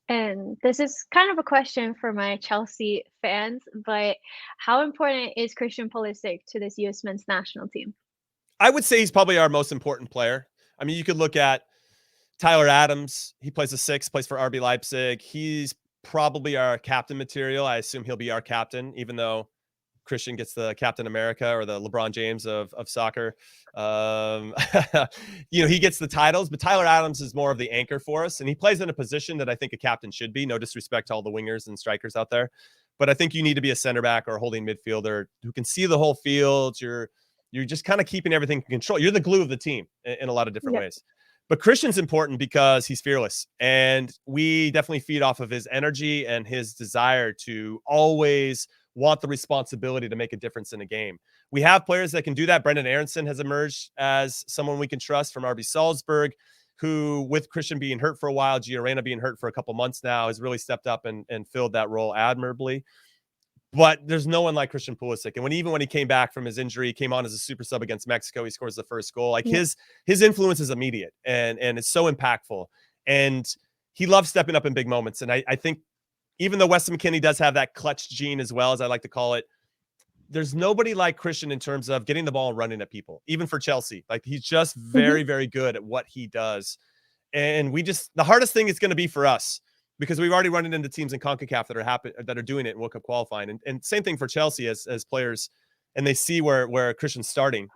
And this is kind of a question for my Chelsea fans, but how important is Christian Pulisic to this U.S. men's national team? I would say he's probably our most important player. I mean, you could look at Tyler Adams. He plays a 6, plays for RB Leipzig. He's probably our captain material. I assume he'll be our captain, even though Christian gets the Captain America or the LeBron James of soccer. He gets the titles, but Tyler Adams is more of the anchor for us. And he plays in a position that I think a captain should be. No disrespect to all the wingers and strikers out there, but I think you need to be a center back or a holding midfielder who can see the whole field. You're just kind of keeping everything in control. You're the glue of the team in a lot of different ways. But Christian's important because he's fearless, and we definitely feed off of his energy and his desire to always want the responsibility to make a difference in a game. We have players that can do that. Brendan Aronson has emerged as someone we can trust from RB Salzburg, who, with Christian being hurt for a while, Gio Reyna being hurt for a couple months now, has really stepped up and filled that role admirably. But there's no one like Christian Pulisic. And even when he came back from his injury, he came on as a super sub against Mexico. He scores the first goal. Like his influence is immediate and it's so impactful. And he loves stepping up in big moments. And I think even though Weston McKennie does have that clutch gene as well, as I like to call it, there's nobody like Christian in terms of getting the ball and running at people, even for Chelsea. Like he's just very, very good at what he does. And the hardest thing is going to be for us, because we've already run it into teams in CONCACAF that are doing it in World Cup qualifying. And same thing for Chelsea as players, and they see where Christian's starting.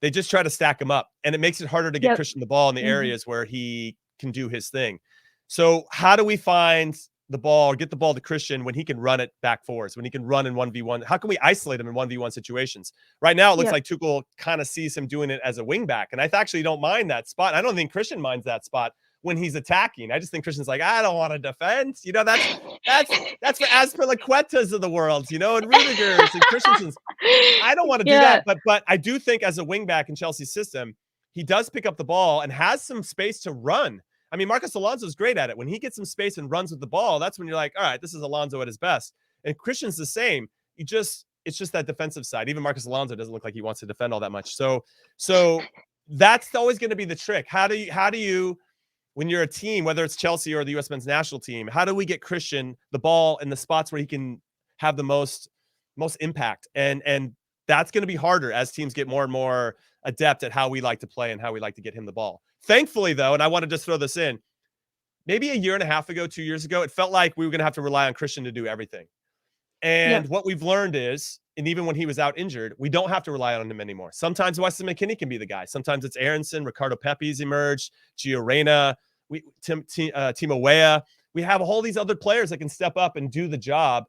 They just try to stack him up, and it makes it harder to get Christian the ball in the areas where he can do his thing. So how do we find the ball or get the ball to Christian when he can run it back forwards, when he can run in 1v1? How can we isolate him in 1v1 situations? Right now, it looks like Tuchel kind of sees him doing it as a wing back. And I actually don't mind that spot. I don't think Christian minds that spot when he's attacking. I just think Christian's like, I don't want to defend. You know, that's for Azpilicuetas of the world, you know, and Rudiger's and Christensen's. I don't want to do that. But I do think as a wing back in Chelsea's system, he does pick up the ball and has some space to run. I mean, Marcos Alonso's great at it. When he gets some space and runs with the ball, that's when you're like, all right, this is Alonso at his best. And Christian's the same. It's just that defensive side. Even Marcos Alonso doesn't look like he wants to defend all that much. So that's always going to be the trick. How do you, when you're a team, whether it's Chelsea or the US men's national team, how do we get Christian the ball in the spots where he can have the most impact? And that's going to be harder as teams get more and more adept at how we like to play and how we like to get him the ball. Thankfully, though, and I want to just throw this in, maybe a year and a half ago, 2 years ago, it felt like we were going to have to rely on Christian to do everything. And what we've learned is, and even when he was out injured, we don't have to rely on him anymore. Sometimes Weston McKennie can be the guy. Sometimes it's Aronson, Ricardo Pepe's emerged, Gio Reyna, Timo Weah. We have all these other players that can step up and do the job.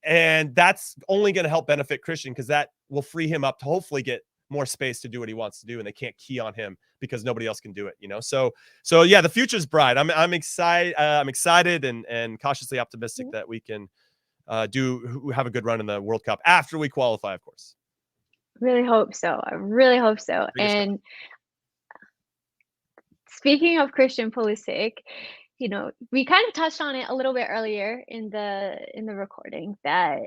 And that's only going to help benefit Christian, because that will free him up to hopefully get more space to do what he wants to do, and they can't key on him because nobody else can do it, you know? So yeah, the future's bright. I'm excited and cautiously optimistic that we can have a good run in the World Cup after we qualify, of course. Really hope so. I really hope so. And speaking of Christian Pulisic, you know, we kind of touched on it a little bit earlier in the recording that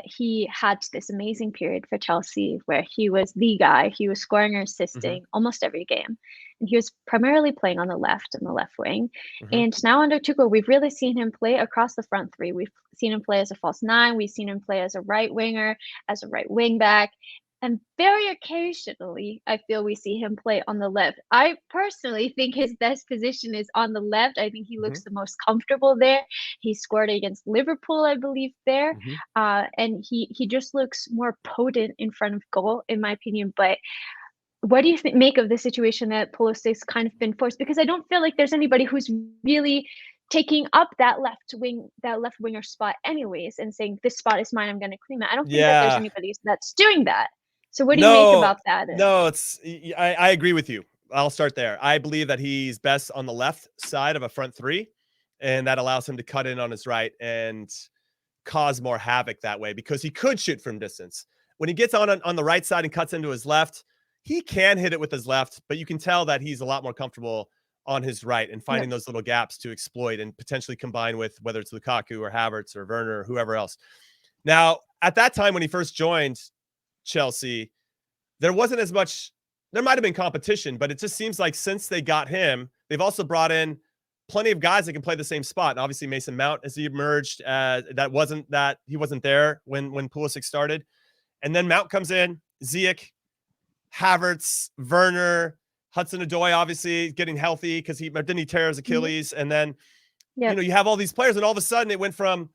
he had this amazing period for Chelsea where he was the guy. He was scoring or assisting almost every game. And he was primarily playing on the left wing. And now under Tuchel, we've really seen him play across the front three. We've seen him play as a false nine. We've seen him play as a right winger, as a right wing back. And very occasionally, I feel we see him play on the left. I personally think his best position is on the left. I think he looks the most comfortable there. He scored against Liverpool, I believe, there. And he just looks more potent in front of goal, in my opinion. But what do you make of the situation that Pulisic's kind of been forced? Because I don't feel like there's anybody who's really taking up that left winger spot anyways and saying, this spot is mine, I'm going to claim it. I don't think that there's anybody that's doing that. So what do you make about that? No, I agree with you. I'll start there. I believe that he's best on the left side of a front three, and that allows him to cut in on his right and cause more havoc that way, because he could shoot from distance. When he gets on the right side and cuts into his left, he can hit it with his left, but you can tell that he's a lot more comfortable on his right and finding those little gaps to exploit and potentially combine with whether it's Lukaku or Havertz or Werner or whoever else. Now, at that time when he first joined Chelsea, there wasn't as much. There might have been competition, but it just seems like since they got him, they've also brought in plenty of guys that can play the same spot. And obviously Mason Mount as he emerged, he wasn't there when Pulisic started. And then Mount comes in, Ziyech, Havertz, Werner, Hudson-Odoi obviously getting healthy because didn't he tear his Achilles? And then you know, you have all these players, and all of a sudden it went from,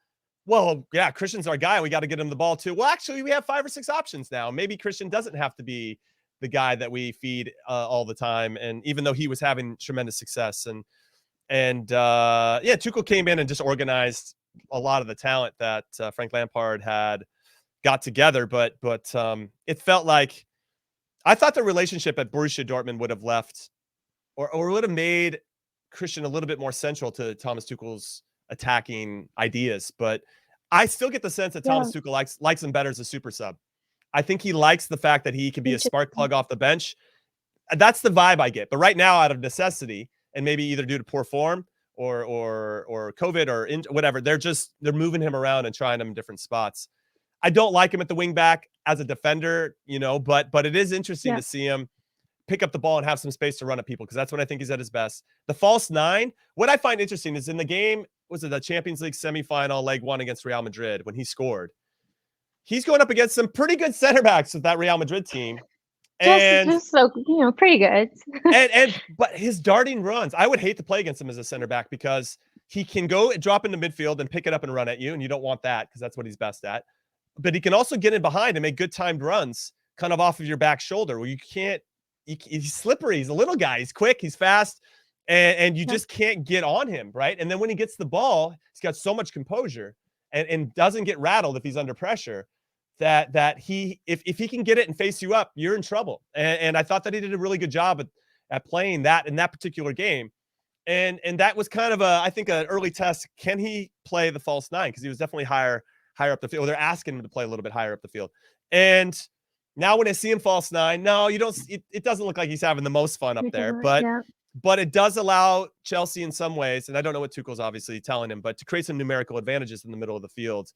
well, yeah, Christian's our guy. We got to get him the ball too. Well, actually, we have 5 or 6 options now. Maybe Christian doesn't have to be the guy that we feed all the time. And even though he was having tremendous success, and Tuchel came in and just organized a lot of the talent that Frank Lampard had got together. But it felt like, I thought the relationship at Borussia Dortmund would have left or would have made Christian a little bit more central to Thomas Tuchel's attacking ideas. But I still get the sense that Thomas Tuchel likes him better as a super sub. I think he likes the fact that he can be a spark plug off the bench. That's the vibe I get. But right now, out of necessity, and maybe either due to poor form or COVID or whatever, they're moving him around and trying him in different spots. I don't like him at the wing back as a defender, but it is interesting to see him pick up the ball and have some space to run at people, because that's when I think he's at his best. The false nine, what I find interesting is in the game, was it the Champions League semifinal, leg 1 against Real Madrid, when he scored, he's going up against some pretty good center backs with that Real Madrid team. Just so, pretty good. But his darting runs, I would hate to play against him as a center back, because he can go and drop into midfield and pick it up and run at you, and you don't want that because that's what he's best at. But he can also get in behind and make good timed runs kind of off of your back shoulder, where he's slippery. He's a little guy. He's quick. He's fast. And you just can't get on him, right? And then when he gets the ball, he's got so much composure and doesn't get rattled if he's under pressure, that if he can get it and face you up, you're in trouble. And I thought that he did a really good job at playing that in that particular game. And that was kind of I think an early test. Can he play the false nine? Because he was definitely higher up the field. They're asking him to play a little bit higher up the field. And now when I see him false nine, no, you don't. It doesn't look like he's having the most fun up there, but it does allow Chelsea in some ways, and I don't know what Tuchel's obviously telling him, but to create some numerical advantages in the middle of the field.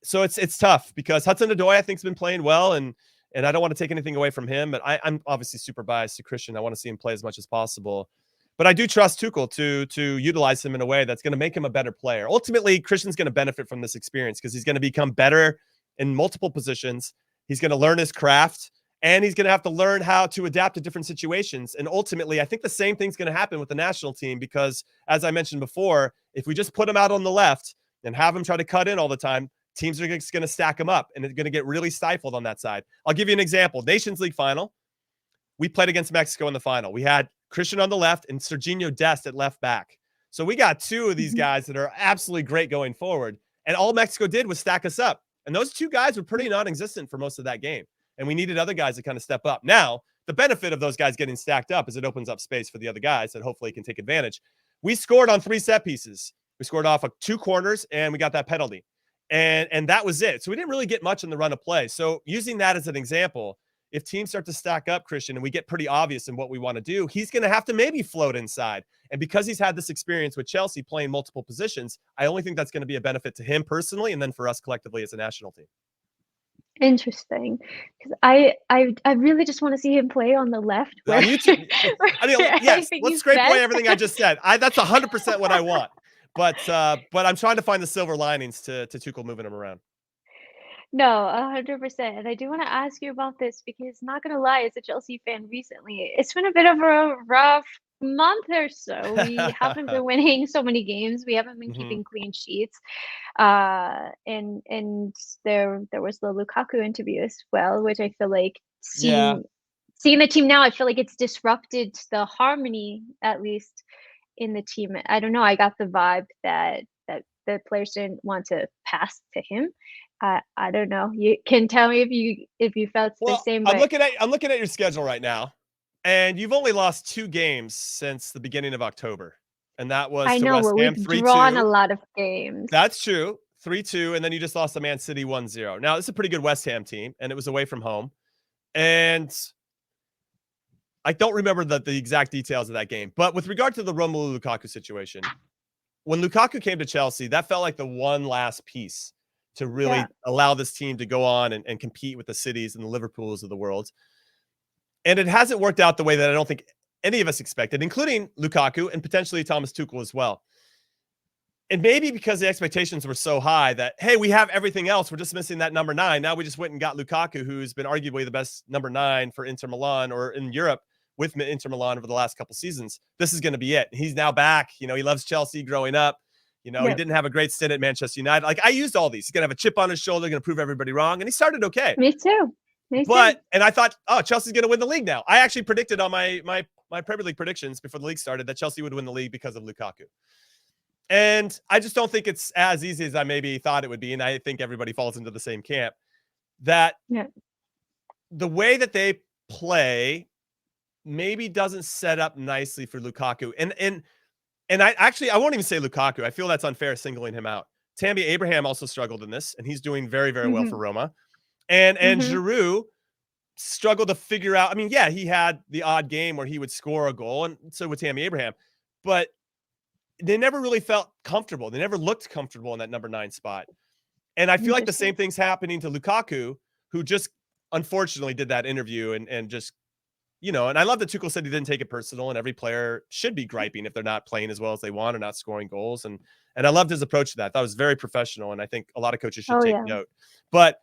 So it's tough, because Hudson-Odoi, I think, has been playing well, and I don't want to take anything away from him, but I'm obviously super biased to Christian. I want to see him play as much as possible. But I do trust Tuchel to utilize him in a way that's going to make him a better player. Ultimately, Christian's going to benefit from this experience, because he's going to become better in multiple positions. He's going to learn his craft, and he's going to have to learn how to adapt to different situations. And ultimately, I think the same thing's going to happen with the national team, because, as I mentioned before, if we just put him out on the left and have him try to cut in all the time, teams are just going to stack him up, and it's going to get really stifled on that side. I'll give you an example. Nations League final, we played against Mexico in the final. We had Christian on the left and Serginho Dest at left back. So we got two of these guys that are absolutely great going forward, and all Mexico did was stack us up. And those two guys were pretty non-existent for most of that game. And we needed other guys to kind of step up. Now, the benefit of those guys getting stacked up is it opens up space for the other guys that hopefully can take advantage. We scored on 3 set pieces. We scored off of 2 corners, and we got that penalty. And that was it. So we didn't really get much in the run of play. So using that as an example, if teams start to stack up, Christian, and we get pretty obvious in what we want to do, he's going to have to maybe float inside. And because he's had this experience with Chelsea playing multiple positions, I only think that's going to be a benefit to him personally, and then for us collectively as a national team. Interesting, because I really just want to see him play on the left. Yes, let's scrape away everything I just said. That's 100% what I want. But I'm trying to find the silver linings to Tuchel moving him around. No, 100%. And I do want to ask you about this, because, not gonna lie, as a Chelsea fan recently, it's been a bit of a rough month or so. We haven't been winning so many games. We haven't been keeping clean sheets. And there was the Lukaku interview as well, which I feel like seeing the team now, I feel like it's disrupted the harmony, at least in the team. I don't know. I got the vibe that the players didn't want to pass to him. I don't know. You can tell me if you felt the same way. I'm looking at your schedule right now, and you've only lost 2 games since the beginning of October, and that was to West Ham 3-2. We've drawn a lot of games. That's true, 3-2, and then you just lost to Man City 1-0. Now, this is a pretty good West Ham team, and it was away from home, and I don't remember the exact details of that game. But with regard to the Romelu Lukaku situation, when Lukaku came to Chelsea, that felt like the one last piece to really allow this team to go on and compete with the Cities and the Liverpools of the world. And it hasn't worked out the way that I don't think any of us expected, including Lukaku and potentially Thomas Tuchel as well. And maybe because the expectations were so high that, hey, we have everything else, we're just missing that number 9. Now we just went and got Lukaku, who's been arguably the best number 9 for Inter Milan, or in Europe with Inter Milan over the last couple seasons. This is going to be it. He's now back. He loves Chelsea growing up. He didn't have a great stint at Manchester United. Like, I used all these. He's going to have a chip on his shoulder, going to prove everybody wrong. And he started okay. Me too. And I thought, Chelsea's going to win the league now. I actually predicted on my Premier League predictions before the league started that Chelsea would win the league because of Lukaku. And I just don't think it's as easy as I maybe thought it would be. And I think everybody falls into the same camp. That the way that they play maybe doesn't set up nicely for Lukaku. And I won't even say Lukaku. I feel that's unfair singling him out. Tammy Abraham also struggled in this, and he's doing very, very well for Roma. And Giroud struggled to figure out. I mean, he had the odd game where he would score a goal, and so would Tammy Abraham. But they never really felt comfortable. They never looked comfortable in that number 9 spot. And I feel like the same thing's happening to Lukaku, who just unfortunately did that interview and just, and I love that Tuchel said he didn't take it personal, and every player should be griping if they're not playing as well as they want or not scoring goals. And I loved his approach to that. That was very professional, and I think a lot of coaches should take note. But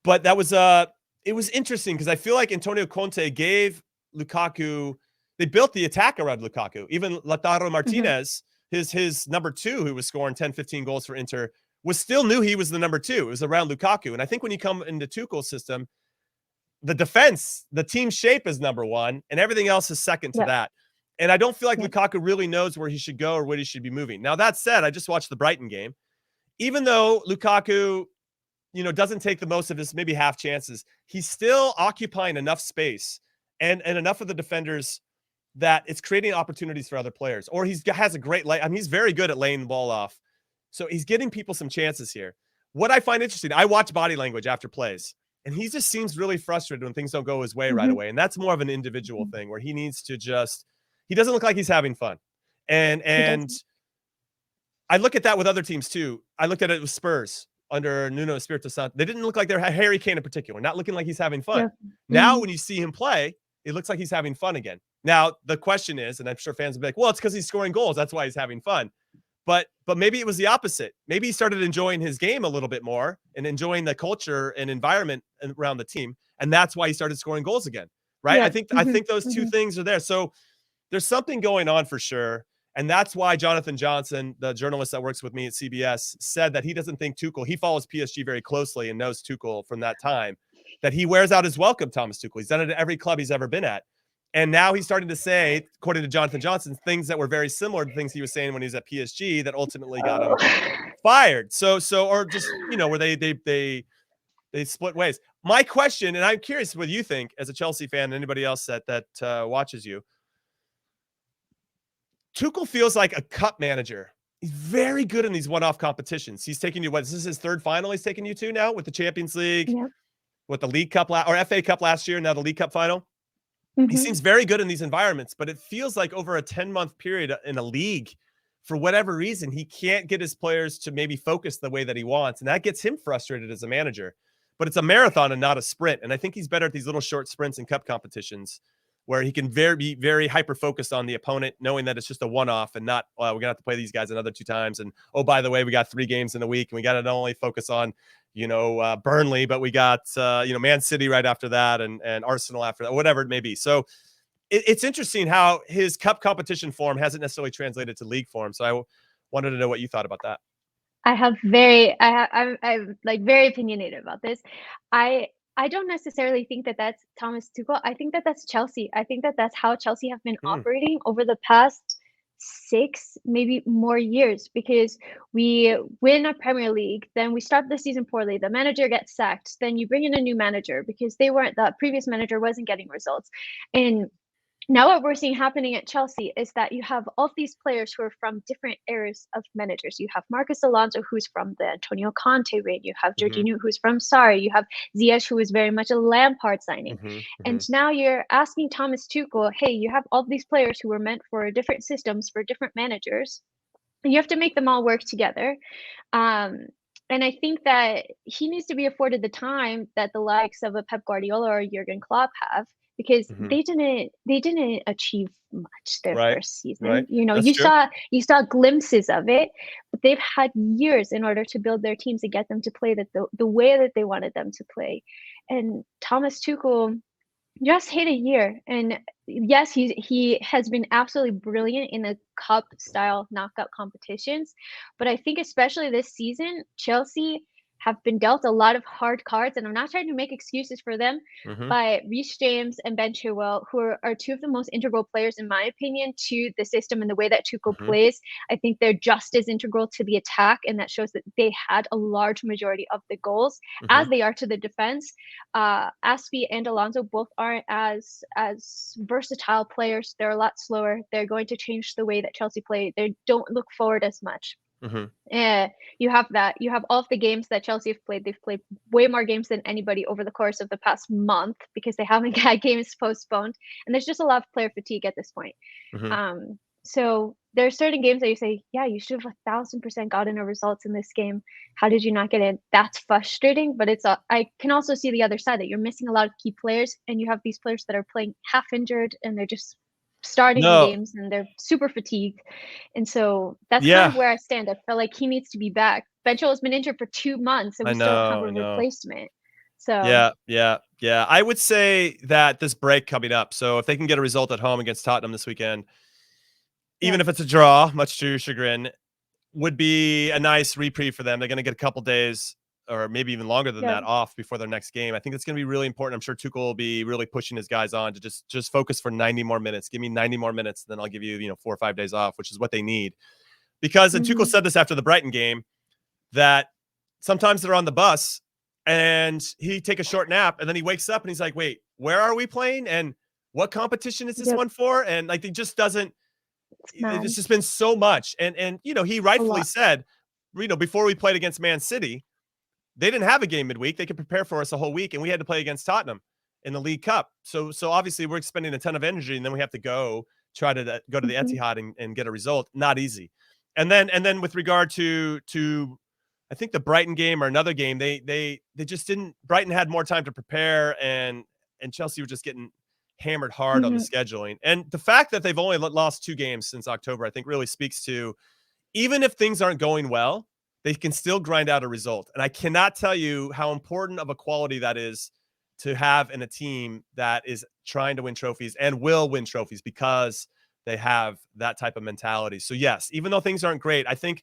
that was it was interesting because I feel like Antonio Conte gave Lukaku, they built the attack around Lukaku. Even Lautaro Martinez, his number 2, who was scoring 10, 15 goals for Inter, still knew he was the number 2. It was around Lukaku. And I think when you come into Tuchel's system, the defense, the team shape is number 1, and everything else is second to that. And I don't feel like Lukaku really knows where he should go or what he should be moving. Now, that said, I just watched the Brighton game. Even though Lukaku, doesn't take the most of his maybe half chances, he's still occupying enough space and enough of the defenders that it's creating opportunities for other players. Or he has a great he's very good at laying the ball off. So he's getting people some chances here. What I find interesting, I watch body language after plays, and he just seems really frustrated when things don't go his way right away. And that's more of an individual thing where he needs to he doesn't look like he's having fun. And I look at that with other teams too. I looked at it with Spurs under Nuno Espirito Santo. They didn't look like they're Harry Kane in particular, not looking like he's having fun. Now, when you see him play, it looks like he's having fun again. Now, the question is, and I'm sure fans will be like, well, it's because he's scoring goals. That's why he's having fun. But maybe it was the opposite. Maybe he started enjoying his game a little bit more and enjoying the culture and environment around the team. And that's why he started scoring goals again. Right. Yeah. I think those two things are there. So there's something going on for sure. And that's why Jonathan Johnson, the journalist that works with me at CBS, said that he doesn't think Tuchel, he follows PSG very closely and knows Tuchel from that time, that he wears out his welcome, Thomas Tuchel. He's done it at every club he's ever been at. And now he's starting to say, according to Jonathan Johnson, things that were very similar to things he was saying when he was at PSG that ultimately got him fired. So, or just, where they split ways. My question, and I'm curious what you think as a Chelsea fan and anybody else that watches you, Tuchel feels like a cup manager. He's very good in these one-off competitions. He's taking you, this is his third final he's taking you to now with the Champions League, with the League Cup or FA Cup last year, now the League Cup final. He seems very good in these environments, but it feels like over a 10-month period in a league, for whatever reason, he can't get his players to maybe focus the way that he wants. And that gets him frustrated as a manager. But it's a marathon and not a sprint. And I think he's better at these little short sprints and cup competitions where he can be very hyper-focused on the opponent, knowing that it's just a one-off and not, we're going to have to play these guys another 2 times. And, oh, by the way, we got 3 games in a week, and we got to not only focus on, Burnley, but we got, Man City right after that and Arsenal after that, whatever it may be. So it's interesting how his cup competition form hasn't necessarily translated to league form. So I wanted to know what you thought about that. I'm very opinionated about this. I don't necessarily think that that's Thomas Tuchel. I think that that's Chelsea. I think that that's how Chelsea have been operating over the past 6, maybe more years, because we win a Premier League, then we start the season poorly, the manager gets sacked, then you bring in a new manager because the previous manager wasn't getting results. And now what we're seeing happening at Chelsea is that you have all of these players who are from different eras of managers. You have Marcus Alonso, who's from the Antonio Conte reign. You have Jorginho, who's from Sarri. You have Ziyech, who is very much a Lampard signing. And now you're asking Thomas Tuchel, hey, you have all these players who were meant for different systems, for different managers. And you have to make them all work together. And I think that he needs to be afforded the time that the likes of a Pep Guardiola or Jurgen Klopp have, because they didn't achieve much their first season. Right. You saw glimpses of it, but they've had years in order to build their teams and get them to play the way that they wanted them to play. And Thomas Tuchel just hit a year. And yes, he has been absolutely brilliant in the cup style knockout competitions, but I think especially this season, Chelsea have been dealt a lot of hard cards, and I'm not trying to make excuses for them, but Reece James and Ben Chilwell, who are 2 of the most integral players, in my opinion, to the system and the way that Tuchel plays. I think they're just as integral to the attack, and that shows that they had a large majority of the goals, as they are to the defense. Aspie and Alonso both aren't as versatile players. They're a lot slower. They're going to change the way that Chelsea play. They don't look forward as much. You have that. You have all of the games that Chelsea have played. They've played way more games than anybody over the course of the past month because they haven't had games postponed. And there's just a lot of player fatigue at this point. So there are certain games that you say, yeah, you should have 1,000% gotten a result in this game. How did you not get it? That's frustrating, but I can also see the other side that you're missing a lot of key players, and you have these players that are playing half injured and they're just starting in No, games and they're super fatigued. And so that's kind yeah, of where I stand. I feel like he needs to be back. Ben Chilwell has been injured for 2 months and I we still don't have know, a I know. replacement. So Yeah, yeah, yeah. I would say that this break coming up, so if they can get a result at home against Tottenham this weekend, yeah. even if it's a draw, much to your chagrin, would be a nice reprieve for them. They're going to get a couple days or maybe even longer than Yeah. that off before their next game. I think it's going to be really important. I'm sure Tuchel will be really pushing his guys on to just focus for 90 more minutes. Give me 90 more minutes, then I'll give you, 4 or 5 days off, which is what they need. Because and Tuchel Hmm. said this after the Brighton game that sometimes they're on the bus and he take a short nap and then he wakes up and he's like, "Wait, where are we playing? And what competition is this Yep. one for?" And like he just doesn't It's it's mad. just been so much. And he A rightfully lot. said, before we played against Man City, they didn't have a game midweek. They could prepare for us a whole week, and we had to play against Tottenham in the League Cup. So obviously we're expending a ton of energy, and then we have to try to go to the Hmm. Etihad and get a result. Not easy. And then with regard to I think the Brighton game or another game, they just didn't. Brighton had more time to prepare, and Chelsea were just getting hammered hard on the Hmm. scheduling. And the fact that they've only lost 2 games since October, I think, really speaks to even if things aren't going well, they can still grind out a result. And I cannot tell you how important of a quality that is to have in a team that is trying to win trophies and will win trophies because they have that type of mentality. So yes, even though things aren't great, I think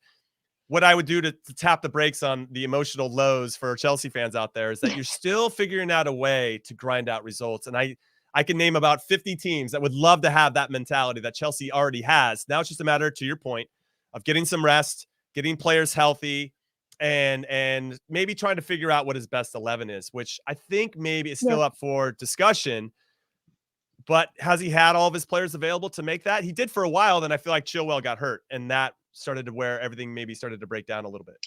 what I would do to tap the brakes on the emotional lows for Chelsea fans out there is that you're still figuring out a way to grind out results. And I can name about 50 teams that would love to have that mentality that Chelsea already has. Now it's just a matter, to your point, of getting some rest, getting players healthy, and maybe trying to figure out what his best 11 is, which I think maybe is Yep. still up for discussion. But has he had all of his players available to make that? He did for a while. Then I feel like Chilwell got hurt, and that started to where everything maybe started to break down a little bit.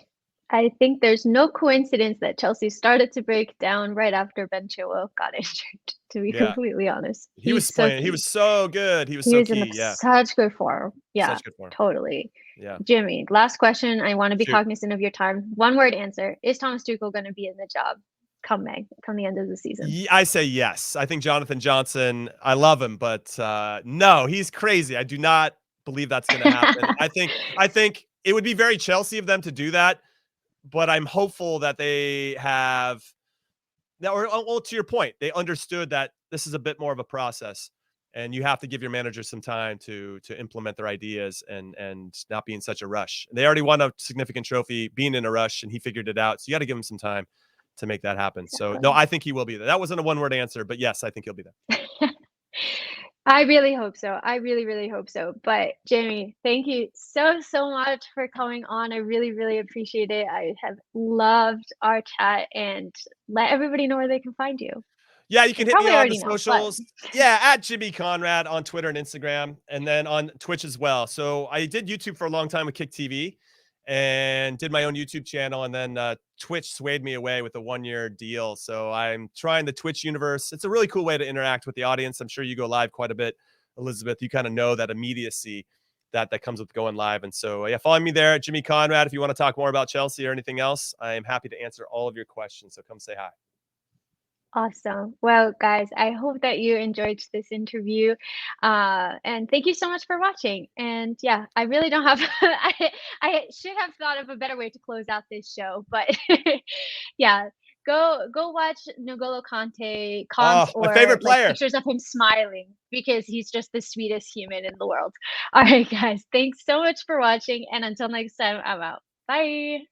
I think there's no coincidence that Chelsea started to break down right after Ben Chilwell got injured, to be Yeah, completely honest. he was He's so playing. He key. was so good. He was He so was in key. Yeah, such good form. Yeah, such good form. totally. Yeah. Jimmy, last question. I want to be Shoot. cognizant of your time. One word answer. Is Thomas Tuchel going to be in the job come May, come the end of the season? I say yes. I think Jonathan Johnson. I love him, but no, he's crazy. I do not believe that's going to happen. I think it would be very Chelsea of them to do that, but I'm hopeful that they have. Now, or well, to your point, they understood that this is a bit more of a process, and you have to give your manager some time to implement their ideas and not be in such a rush. They already won a significant trophy, being in a rush, and he figured it out. So you got to give him some time to make that happen. So no, Exactly. I think he will be there. That wasn't a one word answer, but yes, I think he'll be there. I really hope so. I really, really hope so. But Jamie, thank you so, so much for coming on. I really, really appreciate it. I have loved our chat and let everybody know where they can find you. Yeah, you They can hit me probably on the already know, but socials. Yeah, at Jimmy Conrad on Twitter and Instagram, and then on Twitch as well. So I did YouTube for a long time with Kick TV and did my own YouTube channel. And then Twitch swayed me away with a 1-year deal. So I'm trying the Twitch universe. It's a really cool way to interact with the audience. I'm sure you go live quite a bit, Elizabeth. You kind of know that immediacy that comes with going live. And so, yeah, follow me there at Jimmy Conrad. If you want to talk more about Chelsea or anything else, I am happy to answer all of your questions. So come say hi. awesome. Well, guys, I hope that you enjoyed this interview. And thank you so much for watching. And yeah, I really don't have, I should have thought of a better way to close out this show, but yeah, go watch N'Golo Kante comps Oh, my or favorite like player. pictures of him smiling because he's just the sweetest human in the world. All right, guys, thanks so much for watching. And until next time, I'm out. Bye.